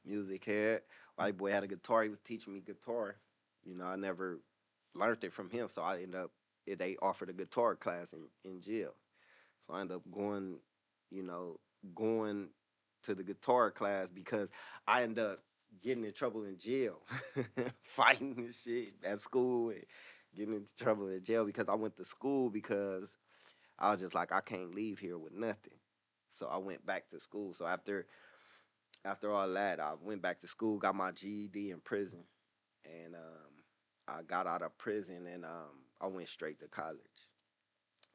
music head. White boy had a guitar. He was teaching me guitar. You know, I never learned it from him, so I ended up. They offered a guitar class in jail, so I ended up going. You know, going to the guitar class because I ended up getting in trouble in jail, fighting and shit at school, and getting into trouble in jail because I went to school because I was just like I can't leave here with nothing. So I went back to school. So after all that, I went back to school, got my GED in prison, and I got out of prison and I went straight to college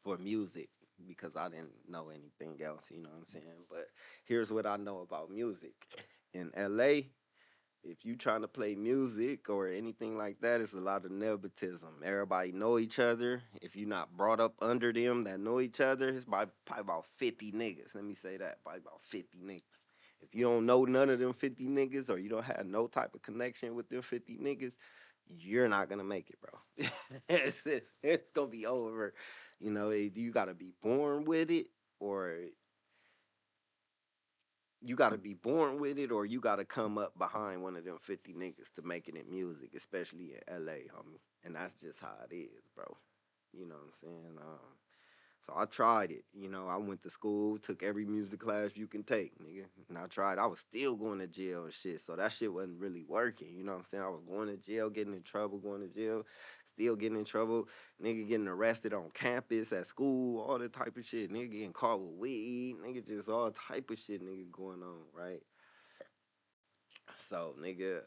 for music because I didn't know anything else. You know what I'm saying? But here's what I know about music in LA. If you trying to play music or anything like that, it's a lot of nepotism. Everybody know each other. If you're not brought up under them that know each other, it's probably about 50 niggas. Let me say that. Probably about 50 niggas. If you don't know none of them 50 niggas or you don't have no type of connection with them 50 niggas, you're not gonna make it, bro. It's gonna be over. You know, you gotta be born with it, or you gotta be born with it, or you gotta come up behind one of them 50 niggas to make it in music, especially in LA, homie. And that's just how it is, bro. You know what I'm saying? So I tried it. You know, I went to school, took every music class you can take, nigga. And I tried. I was still going to jail and shit. So that shit wasn't really working. You know what I'm saying? I was going to jail, getting in trouble, going to jail, still getting in trouble. Nigga getting arrested on campus, at school, all that type of shit. Nigga getting caught with weed. Nigga just all type of shit, nigga, going on, right? So, nigga,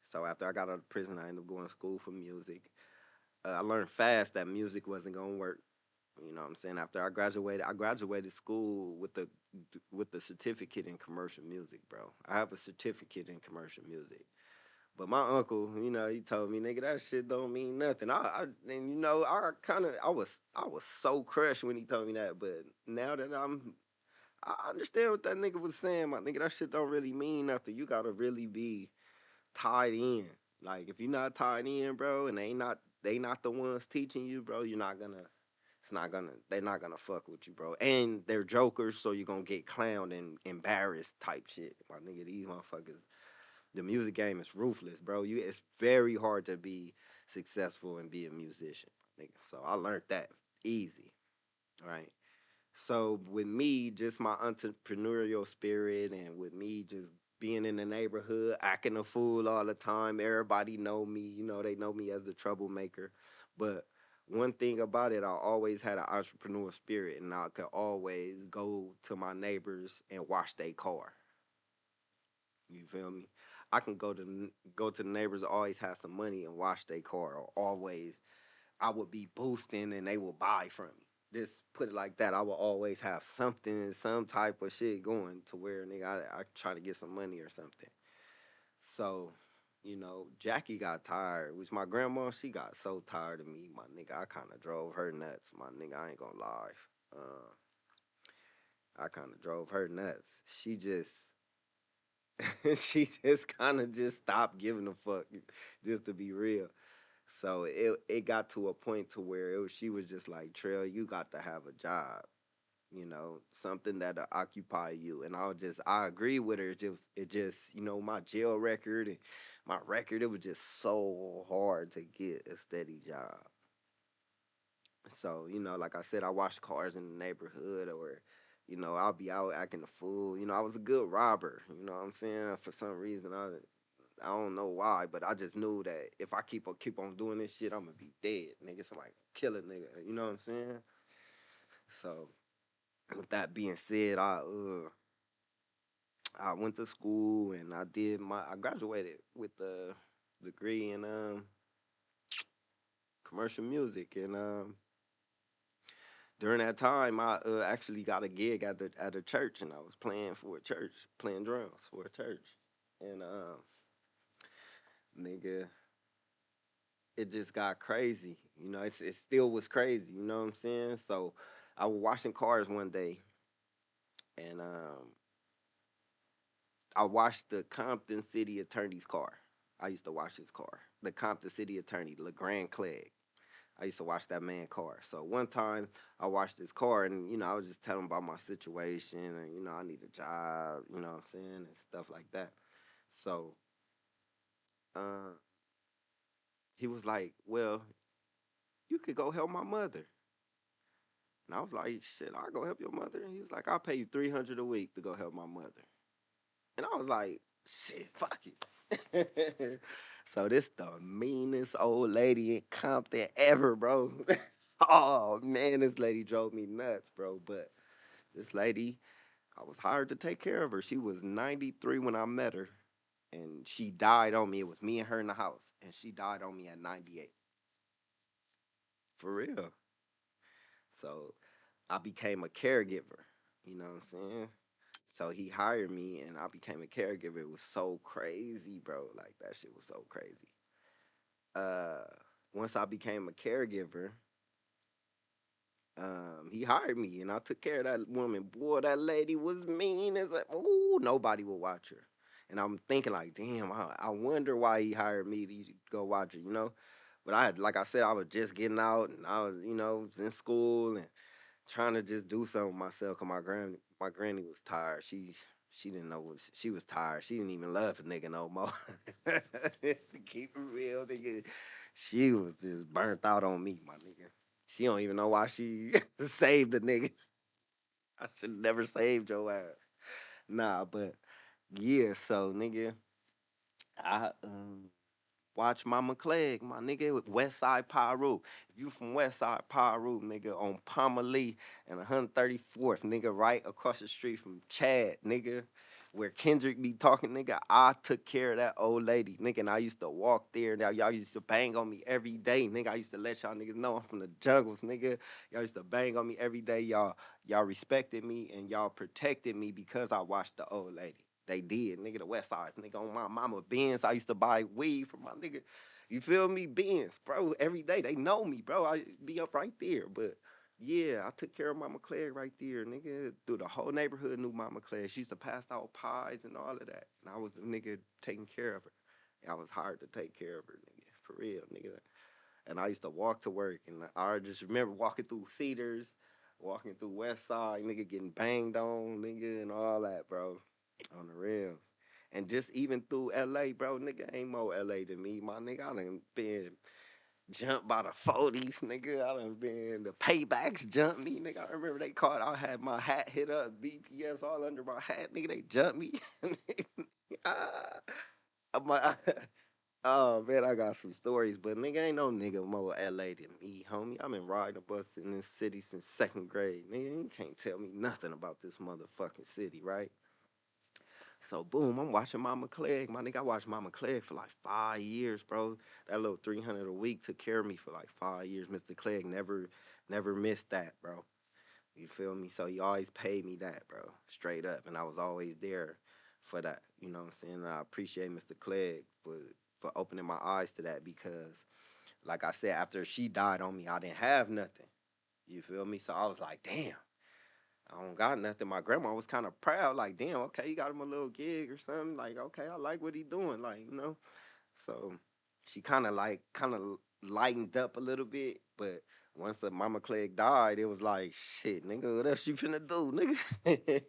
so after I got out of prison, I ended up going to school for music. I learned fast that music wasn't gonna work. You know what I'm saying? After I graduated school with the certificate in commercial music, bro. I have a certificate in commercial music. But my uncle, you know, he told me, nigga, that shit don't mean nothing. And you know, I was so crushed when he told me that. But now that I understand what that nigga was saying, my nigga. That shit don't really mean nothing. You gotta really be tied in. Like if you're not tied in, bro, and they not the ones teaching you, bro, they're not gonna fuck with you, bro. And they're jokers, so you're gonna get clowned and embarrassed type shit. My nigga, these motherfuckers, the music game is ruthless, bro. It's very hard to be successful and be a musician, nigga. So I learned that easy, right? So with me, just my entrepreneurial spirit, and with me just being in the neighborhood, acting a fool all the time, everybody know me. You know, they know me as the troublemaker. But one thing about it, I always had an entrepreneurial spirit, and I could always go to my neighbors and wash their car. You feel me? I can go to the neighbors, always have some money and wash their car, or always I would be boosting and they will buy from me. Just put it like that. I will always have something, some type of shit going to where nigga I try to get some money or something. So, Jackie got tired, which my grandma, she got so tired of me, my nigga. I kind of drove her nuts, my nigga. I ain't gonna lie. I kind of drove her nuts. She just, she just kind of just stopped giving a fuck, just to be real. So it got to a point to where she was just like, Trail, you got to have a job, something that'll occupy you. And I agree with her. It just, my jail record and my record, it was just so hard to get a steady job. So, like I said, I wash cars in the neighborhood, or, I'll be out acting a fool. I was a good robber, you know what I'm saying? For some reason, I don't know why, but I just knew that if I keep on doing this shit, I'm gonna be dead, nigga. Somebody kill a nigga. You know what I'm saying? So with that being said, I went to school and I graduated with a degree in commercial music, and During that time, I actually got a gig at a church, and I was playing for a church, playing drums for a church, and nigga, it just got crazy. You know, it still was crazy. You know what I'm saying? So I was washing cars one day, and I watched the Compton City Attorney's car. I used to watch his car. The Compton City Attorney, LeGrand Clegg. I used to watch that man car. So one time I watched his car and, I was just telling him about my situation and, I need a job, you know what I'm saying, and stuff like that. So uh, he was like, well, you could go help my mother. And I was like, shit, I'll go help your mother. And he was like, I'll pay you 300 a week to go help my mother. And I was like, shit, fuck it. So this the meanest old lady in Compton ever, bro. Oh man, this lady drove me nuts, bro. But this lady, I was hired to take care of her. She was 93 when I met her, and she died on me. It was me and her in the house, and she died on me at 98. For real. So I became a caregiver. You know what I'm saying? So he hired me, and I became a caregiver. It was so crazy, bro. Like that shit was so crazy. Uh, Once I became a caregiver, he hired me and I took care of that woman. Boy, that lady was mean as a ooh, nobody would watch her. And I'm thinking like, damn, I wonder why he hired me to go watch her, you know? But I had, like I said, I was just getting out and I was, was in school and trying to just do something with myself. Cause my granny was tired. She didn't know what she was tired. She didn't even love a nigga no more. To keep it real, nigga. She was just burnt out on me, my nigga. She don't even know why she saved the nigga. I should never saved your ass. Nah, but yeah, so nigga, I watch Mama Clegg, my nigga, with West Side Pyru. If you from West Side Pyru, nigga, on Palmer Lee and 134th, nigga, right across the street from Chad, nigga, where Kendrick be talking, nigga, I took care of that old lady, nigga, and I used to walk there. Now y'all used to bang on me every day, nigga. I used to let y'all niggas know I'm from the jungles, nigga. Y'all used to bang on me every day. Y'all respected me and y'all protected me because I watched the old lady. They did, nigga. The West Sides, nigga. On my mama Benz, I used to buy weed from my nigga. You feel me, Benz, bro? Every day they know me, bro. I be up right there, but yeah, I took care of Mama Claire right there, nigga. Through the whole neighborhood knew Mama Claire. She used to pass out pies and all of that, and I was the nigga taking care of her. I was hired to take care of her, nigga, for real, nigga. And I used to walk to work, and I just remember walking through Cedars, walking through West Side, nigga, getting banged on, nigga, and all that, bro, on the rails. And just even through LA, bro, nigga ain't more LA than me, my nigga. I done been jumped by the 40s, nigga. I done been the paybacks jumped me, nigga. I remember they called. I had my hat hit up, BPS all under my hat, nigga. They jumped me. Ah, my, oh man, I got some stories, but nigga ain't no nigga more LA than me, homie. I've been riding a bus in this city since second grade. Nigga, you can't tell me nothing about this motherfucking city, right? So boom, I'm watching Mama Clegg. My nigga, I watched Mama Clegg for like 5 years, bro. That little 300 a week took care of me for like 5 years. Mr. Clegg never missed that, bro. You feel me? So he always paid me that, bro. Straight up. And I was always there for that. You know what I'm saying? And I appreciate Mr. Clegg for opening my eyes to that because like I said, after she died on me, I didn't have nothing. You feel me? So I was like, damn. I don't got nothing. My grandma was kind of proud, like, damn, okay, you got him a little gig or something. Like, okay, I like what he doing, like, you know. So she kind of lightened up a little bit, but once the Mama Clegg died, it was like, shit, nigga, what else you finna do, nigga?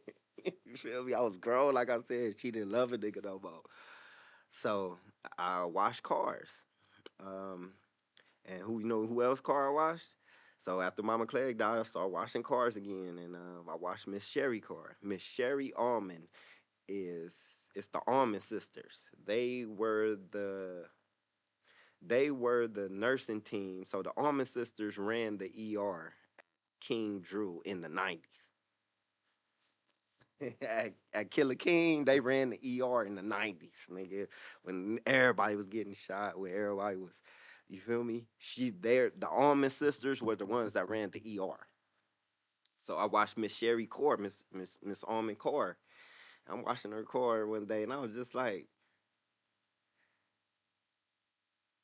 You feel me? I was grown, like I said, she didn't love a nigga no more. So I washed cars. Um, and who else car I washed? So after Mama Clegg died, I started washing cars again, and I washed Miss Sherry car. Miss Sherry Allman it's the Allman sisters. They were the nursing team. So the Allman sisters ran the ER King Drew in the 90s. At Killer King, they ran the ER in the 90s, nigga. When everybody was getting shot, when everybody was, you feel me? The Allman sisters were the ones that ran the ER. So I watched Miss Sherry Core, Miss Almond Core. I'm watching her core one day, and I was just like,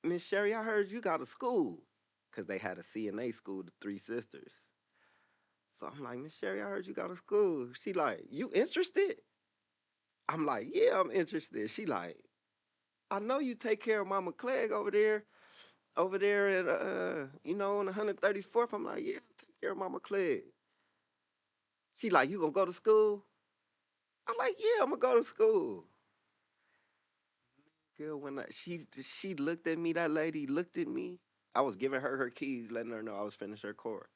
Miss Sherry, I heard you got a school, cause they had a CNA school, the Three Sisters. So I'm like, Miss Sherry, I heard you got a school. She like, you interested? I'm like, yeah, I'm interested. She like, I know you take care of Mama Clegg over there at on 134th. I'm like, yeah, take care of Mama Clegg. She like, you gonna go to school? I'm like, yeah, I'm gonna go to school. Girl, when she looked at me, that lady looked at me. I was giving her her keys, letting her know I was finished her course.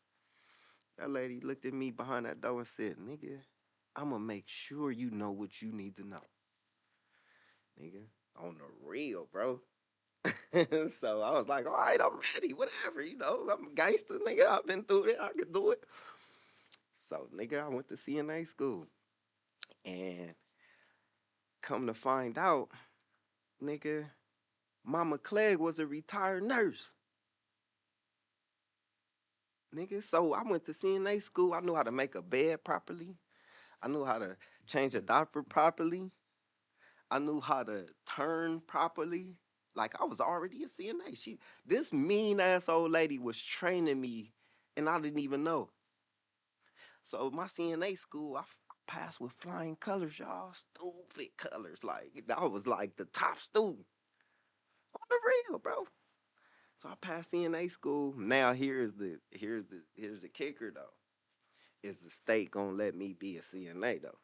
That lady looked at me behind that door and said, "Nigga, I'm gonna make sure you know what you need to know, nigga, on the real, bro." So I was like, "All right, I'm ready. Whatever, I'm a gangster, nigga. I've been through it. I can do it." So, nigga, I went to CNA school, and come to find out, nigga, Mama Clegg was a retired nurse. Nigga. So I went to CNA school. I knew how to make a bed properly. I knew how to change a diaper properly. I knew how to turn properly. Like I was already a CNA. This mean ass old lady was training me, and I didn't even know. So my CNA school, passed with flying colors, y'all. Stupid colors. Like I was like the top student on the real, bro. So I passed CNA school. Now here's the kicker though. Is the state gonna let me be a CNA though?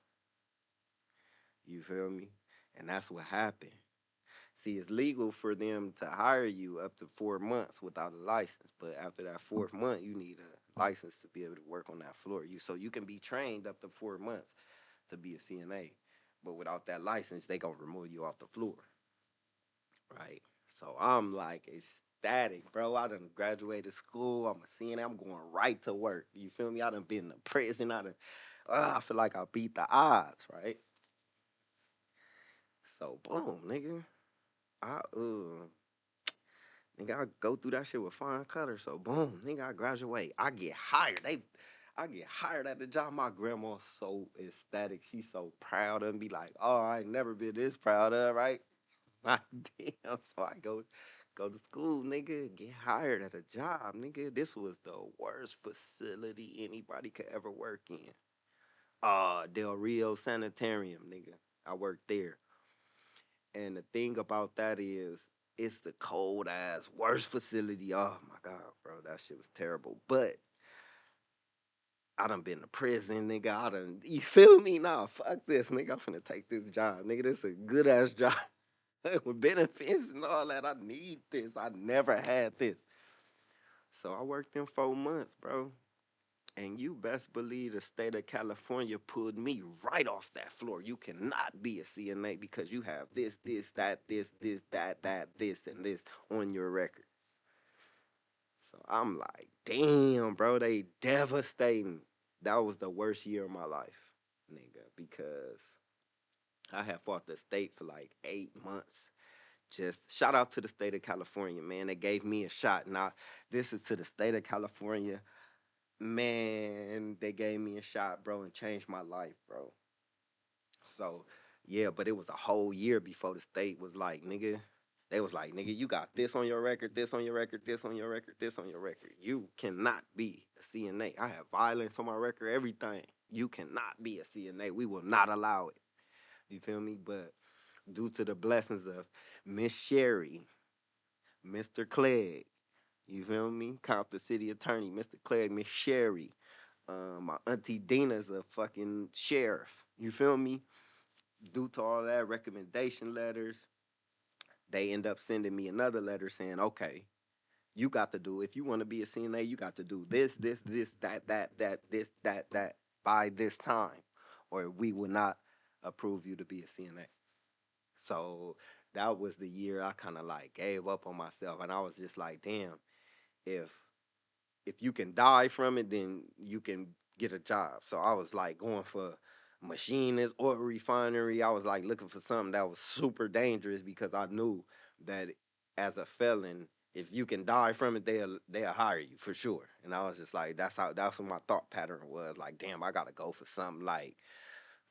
You feel me? And that's what happened. See, it's legal for them to hire you up to 4 months without a license, but after that fourth month, you need a license to be able to work on that floor. You can be trained up to 4 months to be a CNA, but without that license, they gonna remove you off the floor, right? So I'm like ecstatic, bro. I done graduated school. I'm a CNA. I'm going right to work. You feel me? I done been to prison. I feel like I beat the odds, right? So boom, nigga. I nigga, I go through that shit with fine colors. So boom, nigga, I graduate. I get hired at the job. My grandma's so ecstatic. She's so proud of me. Like, oh, I ain't never been this proud of, right? Like, damn. So I go to school, nigga, get hired at a job, nigga. This was the worst facility anybody could ever work in. Del Rio Sanitarium, nigga. I worked there. And the thing about that is, it's the cold ass worst facility. Oh my god, bro, that shit was terrible. But I done been to prison, nigga. You feel me? Nah, fuck this, nigga. I'm finna take this job, nigga. This a good ass job with benefits and all that. I need this. I never had this. So I worked in 4 months, bro. And you best believe the state of California pulled me right off that floor. You cannot be a CNA because you have this, and this on your record. So I'm like, damn, bro, they devastating. That was the worst year of my life, nigga, because I had fought the state for like 8 months. Just shout out to the state of California, man. They gave me a shot. Now, this is to the state of California. Man, they gave me a shot, bro, and changed my life, bro. So, yeah, but it was a whole year before the state was like, nigga, they was like, nigga, you got this on your record, this on your record, this on your record, this on your record. You cannot be a CNA. I have violence on my record, everything. You cannot be a CNA. We will not allow it. You feel me? But due to the blessings of Miss Sherry, Mr. Clegg, you feel me? Compton City Attorney, Mr. Clegg, Miss Sherry, my auntie Dina's a fucking sheriff. You feel me? Due to all that recommendation letters, they end up sending me another letter saying, okay, you got to do, if you want to be a CNA, you got to do this, that by this time, or we will not approve you to be a CNA. So that was the year I kind of like gave up on myself. And I was just like, damn, if you can die from it, then you can get a job. So I was like going for machinist or refinery. I was like looking for something that was super dangerous because I knew that as a felon, if you can die from it, they'll hire you for sure. And I was just like, that's what my thought pattern was. Like, damn, I gotta go for something like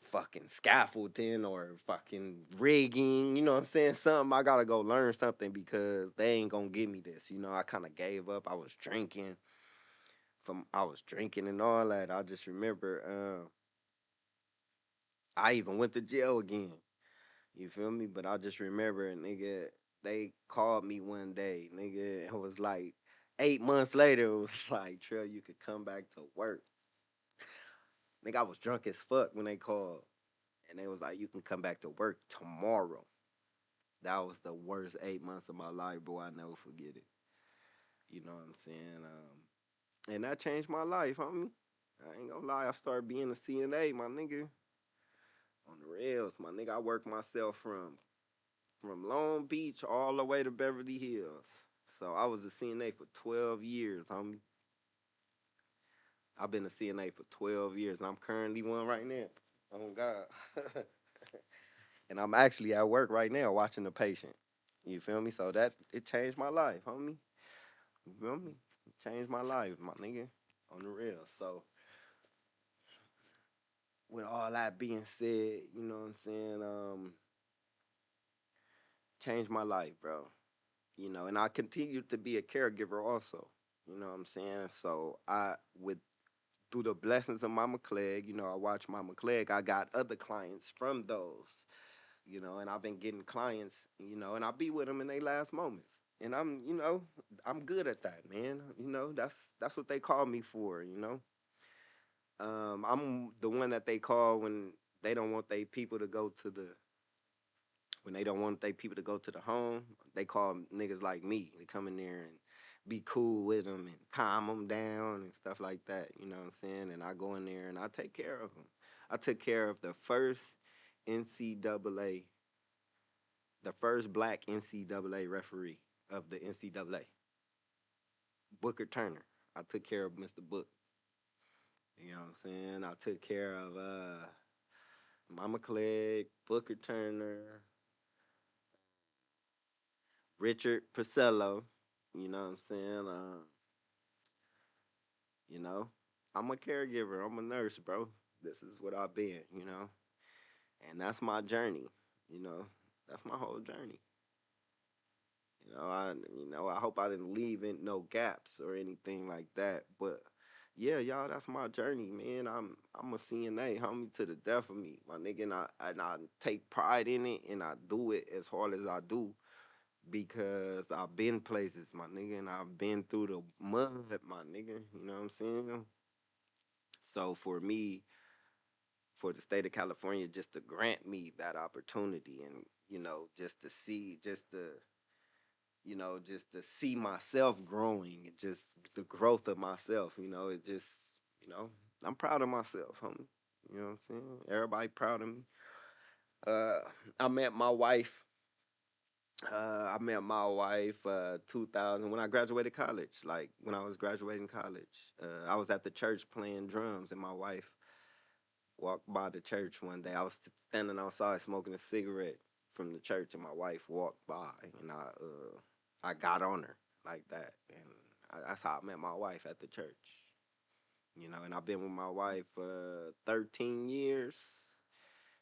fucking scaffolding or fucking rigging, you know what I'm saying? Something I gotta go learn something because they ain't gonna give me this. You know, I kind of gave up. I was drinking and all that. I just remember I even went to jail again. You feel me? But I just remember, nigga, they called me one day, nigga. It was like 8 months later. It was like, Trail, you could come back to work. Nigga, I was drunk as fuck when they called, and they was like, you can come back to work tomorrow. That was the worst 8 months of my life, boy. I never forget it. You know what I'm saying? And that changed my life, homie. I ain't gonna lie. I started being a CNA, my nigga, on the rails, my nigga. I worked myself from Long Beach all the way to Beverly Hills. So I was a CNA for 12 years, homie. I've been a CNA for 12 years, and I'm currently one right now. Oh God. And I'm actually at work right now watching the patient. You feel me? So that it changed my life, homie. You feel me? It changed my life, my nigga. On the real. So with all that being said, you know what I'm saying? Changed my life, bro. You know, and I continue to be a caregiver also. You know what I'm saying? So I with through the blessings of Mama Clegg, you know, I watch Mama Clegg, I got other clients from those, you know, and I've been getting clients, you know, and I be with them in their last moments. And I'm good at that, man. You know, that's what they call me for, you know. I'm the one that they call when they don't want their people to go to the when they don't want their people to go to the home. They call niggas like me to come in there and be cool with them and calm them down and stuff like that. You know what I'm saying? And I go in there and I take care of them. I took care of the first NCAA, the first black NCAA referee of the NCAA, Booker Turner. I took care of Mr. Book. You know what I'm saying? I took care of Mama Clegg, Booker Turner, Richard Pacello. You know what I'm saying? You know, I'm a caregiver. I'm a nurse, bro. This is what I've been. You know, and that's my journey. You know, that's my whole journey. I hope I didn't leave in no gaps or anything like that. But yeah, y'all, that's my journey, man. I'm a CNA, homie, to the death of me, my nigga, and I take pride in it, and I do it as hard as I do because I've been places, my nigga, and I've been through the mud, my nigga. You know what I'm saying? So for me, for the state of California, just to grant me that opportunity, and just to see, just to see myself growing and just the growth of myself, it just, you know, I'm proud of myself, homie. You know what I'm saying? Everybody proud of me. Uh, I met my wife. I met my wife 2000 when I graduated college. Like when I was graduating college, I was at the church playing drums, and my wife walked by the church one day. I was standing outside smoking a cigarette from the church, and my wife walked by, and I got on her like that, and that's how I met my wife at the church. And I've been with my wife 13 years,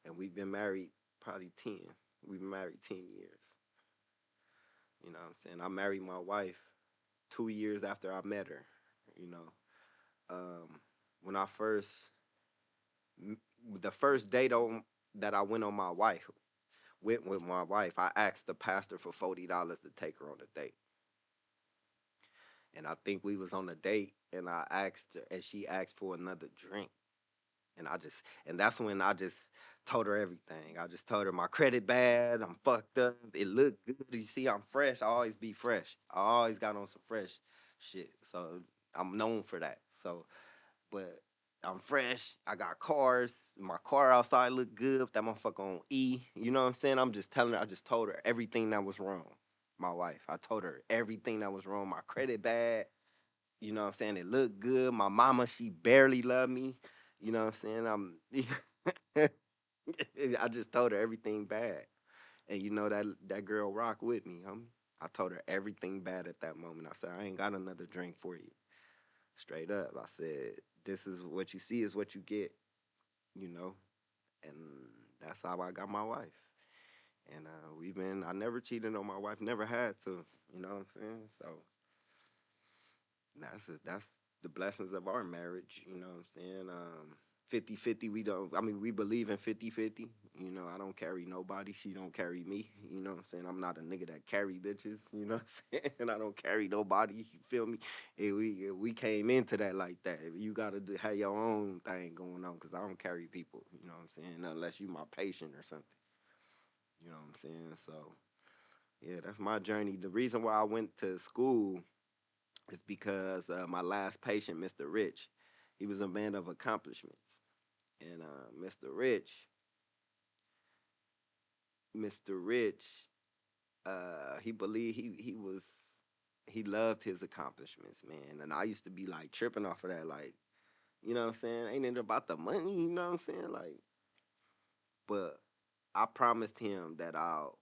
and we've been married probably 10. We've been married 10 years. You know what I'm saying? I married my wife 2 years after I met her. You know, when I first the first date that I went with my wife, I asked the pastor for $40 to take her on a date. And I think we was on a date, and I asked her, and she asked for another drink. And that's when I just told her everything. I just told her my credit bad, I'm fucked up, it looked good. You see, I'm fresh. I always be fresh. I always got on some fresh shit. So I'm known for that. But I'm fresh. I got cars. My car outside look good. That motherfucker on E. You know what I'm saying? I'm just telling her. I just told her everything that was wrong. My wife. I told her everything that was wrong. My credit bad. You know what I'm saying? It looked good. My mama, she barely loved me. You know what I'm saying? I just told her everything bad. And that girl rock with me, homie. I told her everything bad at that moment. I said, I ain't got another drink for you. Straight up. I said, this is what you see is what you get, you know? And that's how I got my wife. And I never cheated on my wife, never had to, you know what I'm saying? So that's the blessings of our marriage, you know what I'm saying? 50-50, we don't, I mean, we believe in 50-50. You know, I don't carry nobody, she don't carry me, you know what I'm saying? I'm not a nigga that carry bitches, you know what I'm saying? And I don't carry nobody, you feel me? We came into that like that. You gotta have your own thing going on, because I don't carry people, you know what I'm saying? Unless you my patient or something, you know what I'm saying? So, yeah, that's my journey. The reason why I went to school is because my last patient, Mr. Rich, he was a man of accomplishments. And Mr. Rich, he believed he loved his accomplishments, man. And I used to be like tripping off of that, like, you know what I'm saying? Ain't it about the money, you know what I'm saying? Like, but I promised him that I'll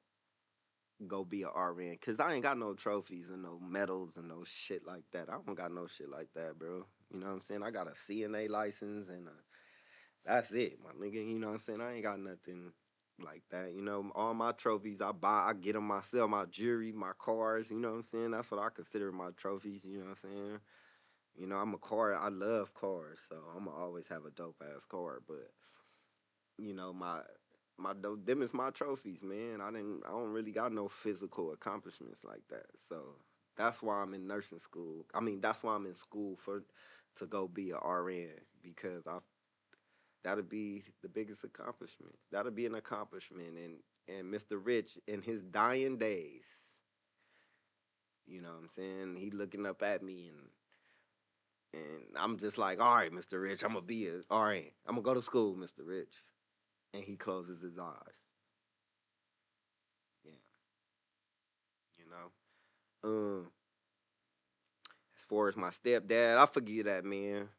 go be a RN, because I ain't got no trophies and no medals and no shit like that. I don't got no shit like that, bro. You know what I'm saying? I got a CNA license and that's it, my nigga. You know what I'm saying? I ain't got nothing like that. You know, all my trophies I buy, I get them myself. My jewelry, my cars. You know what I'm saying? That's what I consider my trophies. You know what I'm saying? You know, I'm a car. I love cars, so I'm gonna always have a dope ass car. But you know, them is my trophies, man. I don't really got no physical accomplishments like that. So that's why I'm in nursing school. I mean, that's why I'm in school to go be a RN, because I that'll be the biggest accomplishment. That'll be an accomplishment. And Mr. Rich in his dying days, you know what I'm saying? He looking up at me, and I'm just like, all right, Mr. Rich, I'm gonna be a all right. I'm gonna go to school, Mr. Rich. And he closes his eyes. Yeah, you know. As far as my stepdad, I forgive that man.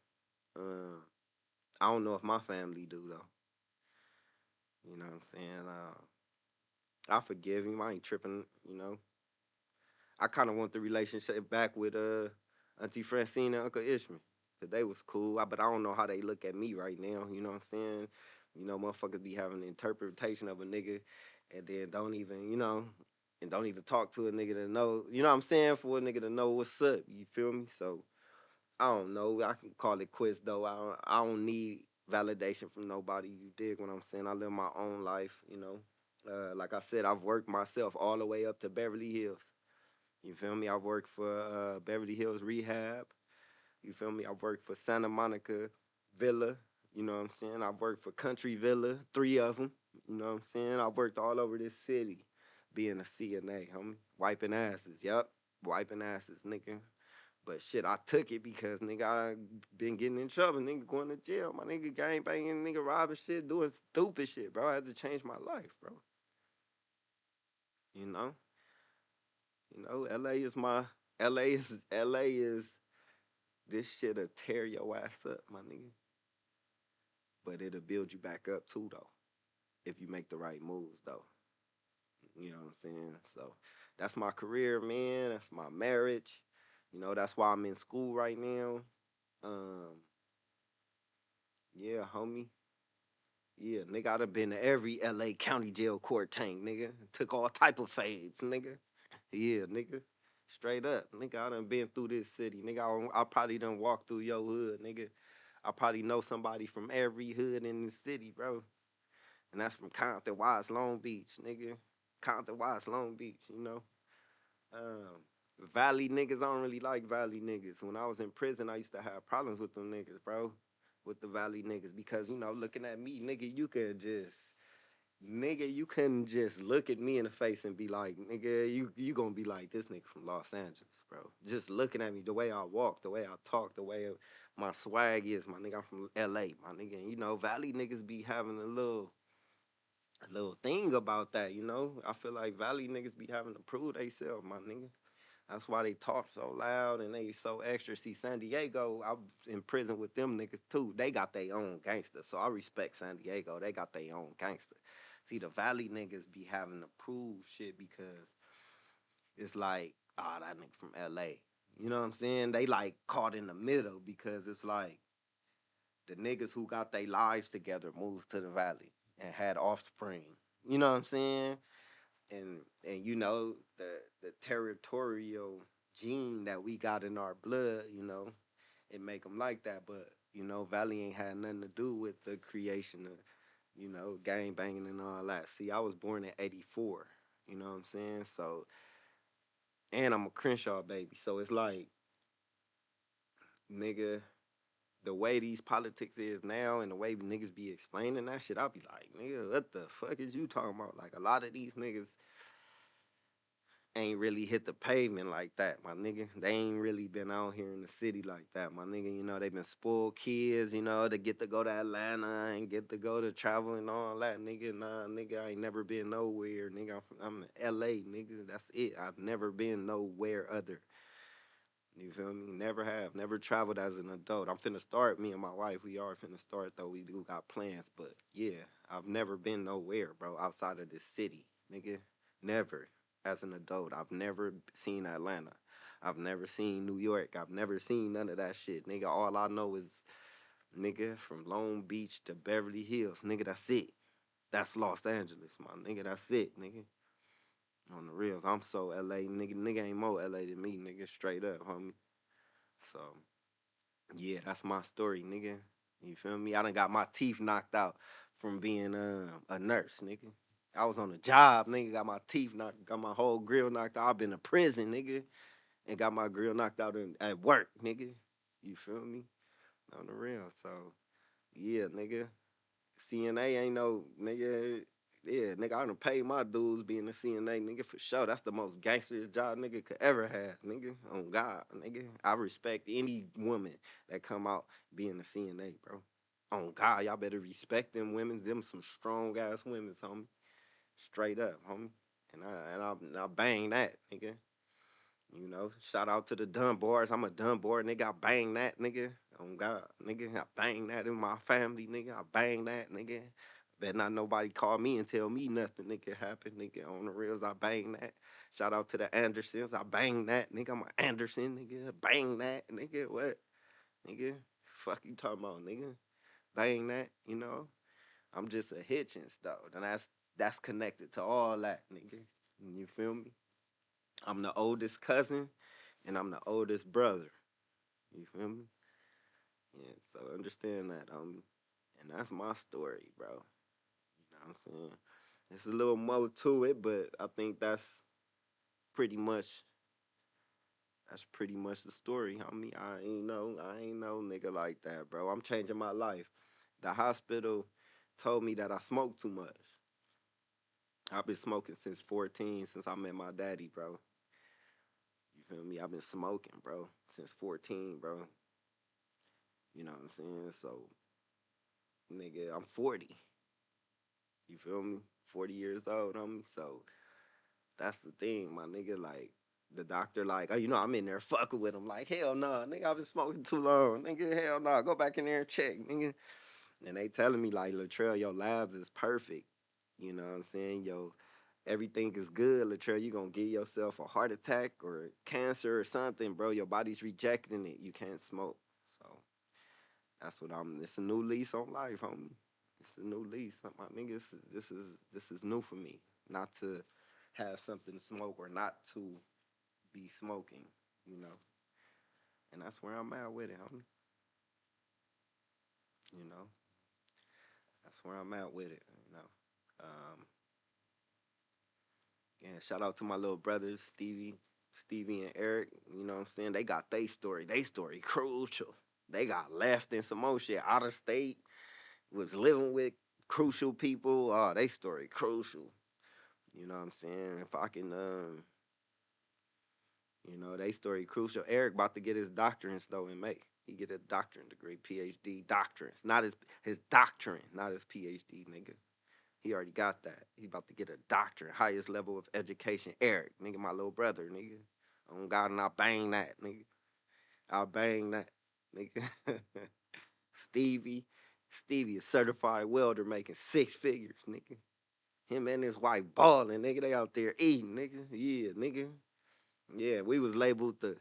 Uh, I don't know if my family do though. You know what I'm saying? I forgive him. I ain't tripping. You know, I kind of want the relationship back with Auntie Francine and Uncle Ishmael. Cause they was cool, but I don't know how they look at me right now. You know what I'm saying? You know, motherfuckers be having an interpretation of a nigga, and then don't even, and don't even talk to a nigga to know. You know what I'm saying? For a nigga to know what's up. You feel me? So I don't know. I can call it quits though. I don't need validation from nobody. You dig what I'm saying? I live my own life. You know, like I said, I've worked myself all the way up to Beverly Hills. You feel me? I've worked for Beverly Hills Rehab. You feel me? I've worked for Santa Monica Villa. You know what I'm saying? I've worked for Country Villa, three of them. You know what I'm saying? I've worked all over this city being a CNA, homie. Wiping asses, yup. Wiping asses, nigga. But shit, I took it because nigga, I been getting in trouble, nigga, going to jail. My nigga gang banging, nigga robbing shit, doing stupid shit, bro. I had to change my life, bro. You know? LA is LA is this shit'll tear your ass up, my nigga. But it'll build you back up too though. If you make the right moves though. You know what I'm saying? So that's my career, man. That's my marriage. You know, that's why I'm in school right now. Um, yeah, homie. Yeah, nigga, I done been to every LA County Jail court tank, nigga. Took all type of fades, nigga. Yeah, nigga. Straight up. Nigga, I done been through this city. Nigga, I probably done walked through your hood, nigga. I probably know somebody from every hood in the city, bro. And that's from Compton, Watts, Long Beach, nigga. Compton, Watts, Long Beach, you know. Um, Valley niggas, I don't really like Valley niggas. When I was in prison, I used to have problems with them niggas, bro. With the Valley niggas. Because, looking at me, nigga, you couldn't just look at me in the face and be like, nigga, you gonna be like this nigga from Los Angeles, bro. Just looking at me, the way I walk, the way I talk, the way my swag is, my nigga, I'm from LA, my nigga. And, Valley niggas be having a little thing about that, I feel like Valley niggas be having to prove themselves, my nigga. That's why they talk so loud and they so extra. See, San Diego, I was in prison with them niggas too. They got their own gangster, so I respect San Diego. They got their own gangster. See, the Valley niggas be having to prove shit because it's like, oh, that nigga from LA. You know what I'm saying? They like caught in the middle because it's like the niggas who got their lives together moved to the valley and had offspring. You know what I'm saying? And you know the territorial gene that we got in our blood, you know, it make them like that. But you know, Valley ain't had nothing to do with the creation of, you know, gang banging and all that. See, I was born in '84. You know what I'm saying? So, and I'm a Crenshaw baby. So it's like, nigga, the way these politics is now and the way niggas be explaining that shit, I'll be like, nigga, what the fuck is you talking about? Like a lot of these niggas ain't really hit the pavement like that, my nigga. They ain't really been out here in the city like that, my nigga. You know, they been spoiled kids, you know, to get to go to Atlanta and get to go to travel and all that, nigga. Nah, nigga, I ain't never been nowhere, nigga. I'm in LA, nigga. That's it. I've never been nowhere other. You feel me? Never have. Never traveled as an adult. I'm finna start, me and my wife, we are finna start though. We do got plans. But yeah, I've never been nowhere, bro, outside of this city, nigga. Never. As an adult. I've never seen Atlanta. I've never seen New York. I've never seen none of that shit. Nigga, all I know is, nigga, from Long Beach to Beverly Hills. Nigga, that's it. That's Los Angeles, my nigga. That's it, nigga. On the reals. I'm so LA, nigga. Nigga ain't more LA than me, nigga. Straight up, homie. So yeah, that's my story, nigga. You feel me? I done got my teeth knocked out from being a nurse, nigga. I was on a job, nigga. Got my teeth knocked, got my whole grill knocked out. I've been to prison, nigga, and got my grill knocked out at work, nigga. You feel me? On the real. So yeah, nigga. CNA ain't no nigga. Yeah, nigga, I done paid my dues being a CNA, nigga, for sure. That's the most gangsterest job nigga could ever have, nigga. On God, nigga. I respect any woman that come out being a CNA, bro. On God, y'all better respect them women. Them some strong ass women, homie. Straight up, homie. And I bang that, nigga. You know, shout out to the Dunbars. I'm a Dunbar, nigga. I bang that, nigga. Oh God, nigga. I bang that in my family, nigga. I bang that, nigga. Bet not nobody call me and tell me nothing, nigga, happened, nigga. On the reels, I bang that. Shout out to the Andersons. I bang that, nigga. I'm an Anderson, nigga. Bang that, nigga. What? Nigga. Fuck you talking about, nigga. Bang that, you know. I'm just a Hitchens, though. And that's connected to all that, nigga. You feel me? I'm the oldest cousin and I'm the oldest brother. You feel me? Yeah, so understand that. And that's my story, bro. You know what I'm saying? There's a little more to it, but I think pretty much that's pretty much the story, homie. I ain't no nigga like that, bro. I'm changing my life. The hospital told me that I smoke too much. I've been smoking since 14, since I met my daddy, bro. You feel me? I've been smoking, bro, since 14, bro. You know what I'm saying? So, nigga, I'm 40. You feel me? 40 years old, homie. So that's the thing, my nigga. Like, the doctor, like, oh, you know, I'm in there fucking with him. Like, hell no, nigga, I've been smoking too long. Nigga, hell no, go back in there and check, nigga. And they telling me, like, Latrell, your labs is perfect. You know what I'm saying? Yo, everything is good, Latrell. You gonna give yourself a heart attack or cancer or something, bro. Your body's rejecting it. You can't smoke. So that's what it's a new lease on life, homie. It's a new lease. My niggas, this is new for me. Not to have something to smoke or not to be smoking, you know. And that's where I'm at with it, homie. You know. That's where I'm at with it, you know. And shout out to my little brothers, Stevie and Eric. You know what I'm saying? They got their story. They story crucial. They got left in some more shit out of state. Was living with crucial people. Oh, they story crucial. You know what I'm saying? If I can, they story crucial. Eric about to get his doctorates though in May. He get a doctorate degree, PhD doctorates, not his doctorate, not his PhD, nigga. He already got that. He about to get a doctorate, highest level of education. Eric, nigga, my little brother, nigga. On God, and I bang that, nigga. I bang that, nigga. Stevie, Stevie, a certified welder, making 6 figures, nigga. Him and his wife balling, nigga. They out there eating, nigga. Yeah, nigga. Yeah, we was labeled the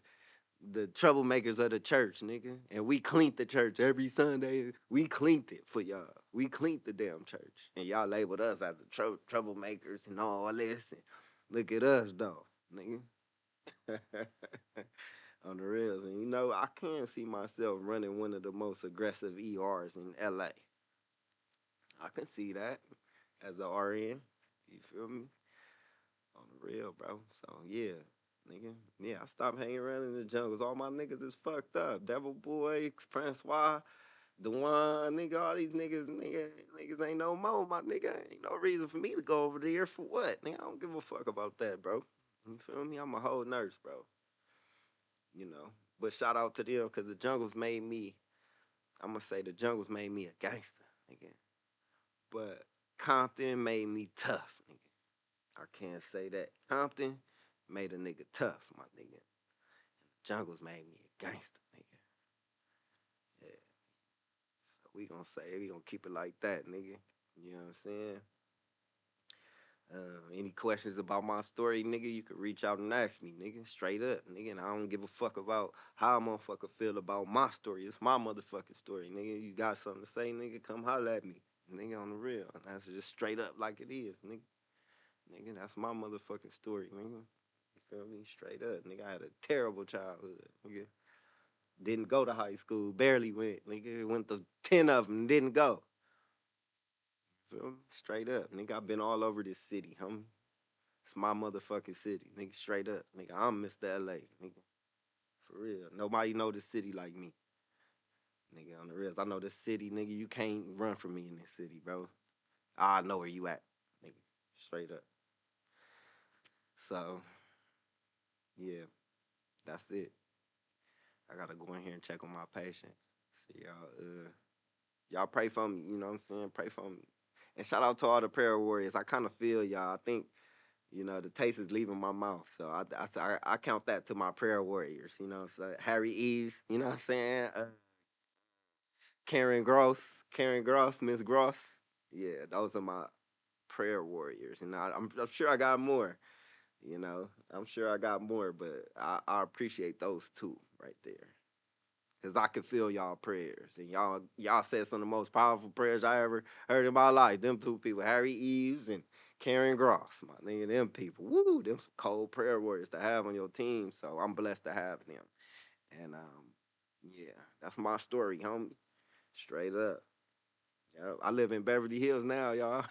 troublemakers of the church, nigga. And we cleaned the church every Sunday. We cleaned it for y'all. We cleaned the damn church. And y'all labeled us as the troublemakers and all this. And look at us, though, nigga. On the reals. And you know, I can see myself running one of the most aggressive ERs in LA. I can see that as a RN. You feel me? On the real, bro. So yeah, nigga. Yeah, I stopped hanging around in the jungles. All my niggas is fucked up. Devil Boy, Francois, the one nigga, all these niggas ain't no more, my nigga. Ain't no reason for me to go over there for what? Nigga, I don't give a fuck about that, bro. You feel me? I'm a whole nurse, bro. You know. But shout out to them because the jungles made me, I'm gonna say the jungles made me a gangster, nigga. But Compton made me tough, nigga. I can't say that. Compton made a nigga tough, my nigga. Jungles made me a gangster, nigga. Yeah. So we gonna keep it like that, nigga. You know what I'm saying? Any questions about my story, nigga, you can reach out and ask me, nigga. Straight up, nigga. And I don't give a fuck about how a motherfucker feel about my story. It's my motherfucking story, nigga. You got something to say, nigga, come holler at me. Nigga, on the real. And that's just straight up like it is, nigga. Nigga, that's my motherfucking story, nigga. You feel me? Straight up, nigga. I had a terrible childhood, nigga. Didn't go to high school, barely went, nigga. Went to 10 of them, didn't go. Feel me? Straight up, nigga. I been all over this city, homie. It's my motherfucking city, nigga. Straight up, nigga. I'm Mr. LA, nigga. For real. Nobody know this city like me, nigga. On the real, I know this city, nigga. You can't run from me in this city, bro. I know where you at, nigga. Straight up. So yeah, that's it. I gotta go in here and check on my patient. See y'all. Y'all pray for me. You know what I'm saying? Pray for me. And shout out to all the prayer warriors. I kind of feel y'all. I think the taste is leaving my mouth. So I count that to my prayer warriors. You know, so Harry Eves. You know what I'm saying? Karen Gross, Miss Gross. Yeah, those are my prayer warriors. And I'm sure I got more. I'm sure I got more, but I appreciate those two right there. Cause I could feel y'all prayers, and y'all said some of the most powerful prayers I ever heard in my life. Them two people, Harry Eves and Karen Gross, my nigga, them people, woo, them some cold prayer warriors to have on your team. So I'm blessed to have them. And yeah, that's my story, homie. Straight up. Yeah, I live in Beverly Hills now, y'all.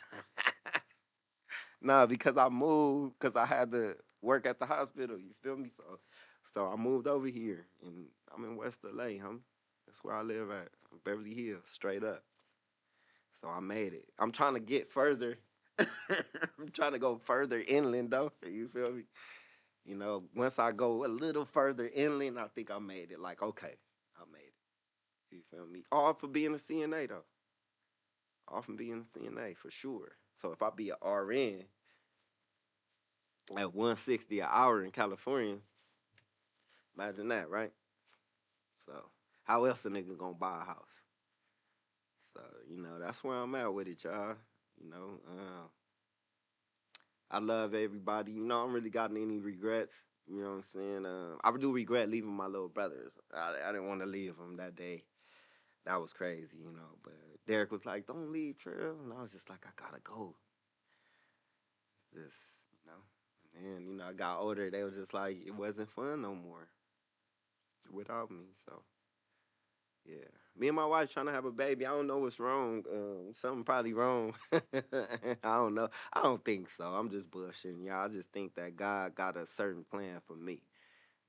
Nah, because I moved, cause I had to work at the hospital. You feel me? So I moved over here, and I'm in West LA, homie. That's where I live at, Beverly Hills, straight up. So I made it. I'm trying to get further. I'm trying to go further inland, though. You feel me? Once I go a little further inland, I think I made it. Like, okay, I made it. You feel me? All for being a CNA, though. All from being a CNA, for sure. So if I be a RN at 160 an hour in California, imagine that, right? So how else a nigga gonna buy a house? So that's where I'm at with it, y'all. You know, I love everybody. I don't really got any regrets. You know what I'm saying? I do regret leaving my little brothers. I didn't want to leave them that day. That was crazy, But Derek was like, "Don't leave, Trail," and I was just like, "I gotta go." It's just. And then I got older. They was just like, it wasn't fun no more without me. So yeah, me and my wife trying to have a baby. I don't know what's wrong. Something probably wrong. I don't know. I don't think so. I'm just bullshitting, y'all. I just think that God got a certain plan for me.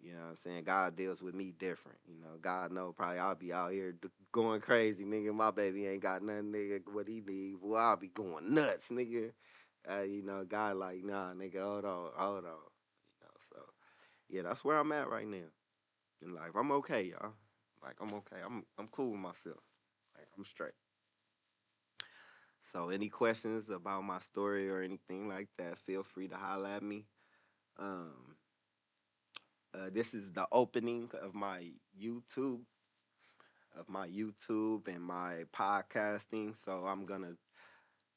You know what I'm saying? God deals with me different. God know probably I'll be out here going crazy, nigga. My baby ain't got nothing, nigga. What he need? Well, I'll be going nuts, nigga. God like, nah, nigga, hold on. So yeah, that's where I'm at right now in life. I'm okay, y'all. Like I'm okay. I'm cool with myself. Like I'm straight. So any questions about my story or anything like that, feel free to holler at me. Um, this is the opening YouTube of my YouTube and my podcasting. So I'm gonna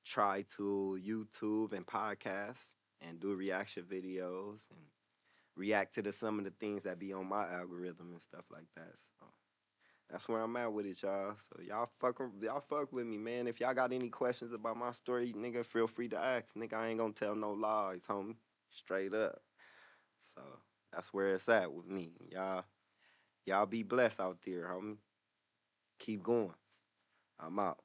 try to YouTube and podcast and do reaction videos and react to some of the things that be on my algorithm and stuff like that. So that's where I'm at with it, y'all. So y'all fuck with me, man. If y'all got any questions about my story, nigga, feel free to ask. Nigga, I ain't gonna tell no lies, homie. Straight up. So that's where it's at with me. Y'all be blessed out there, homie. Keep going. I'm out.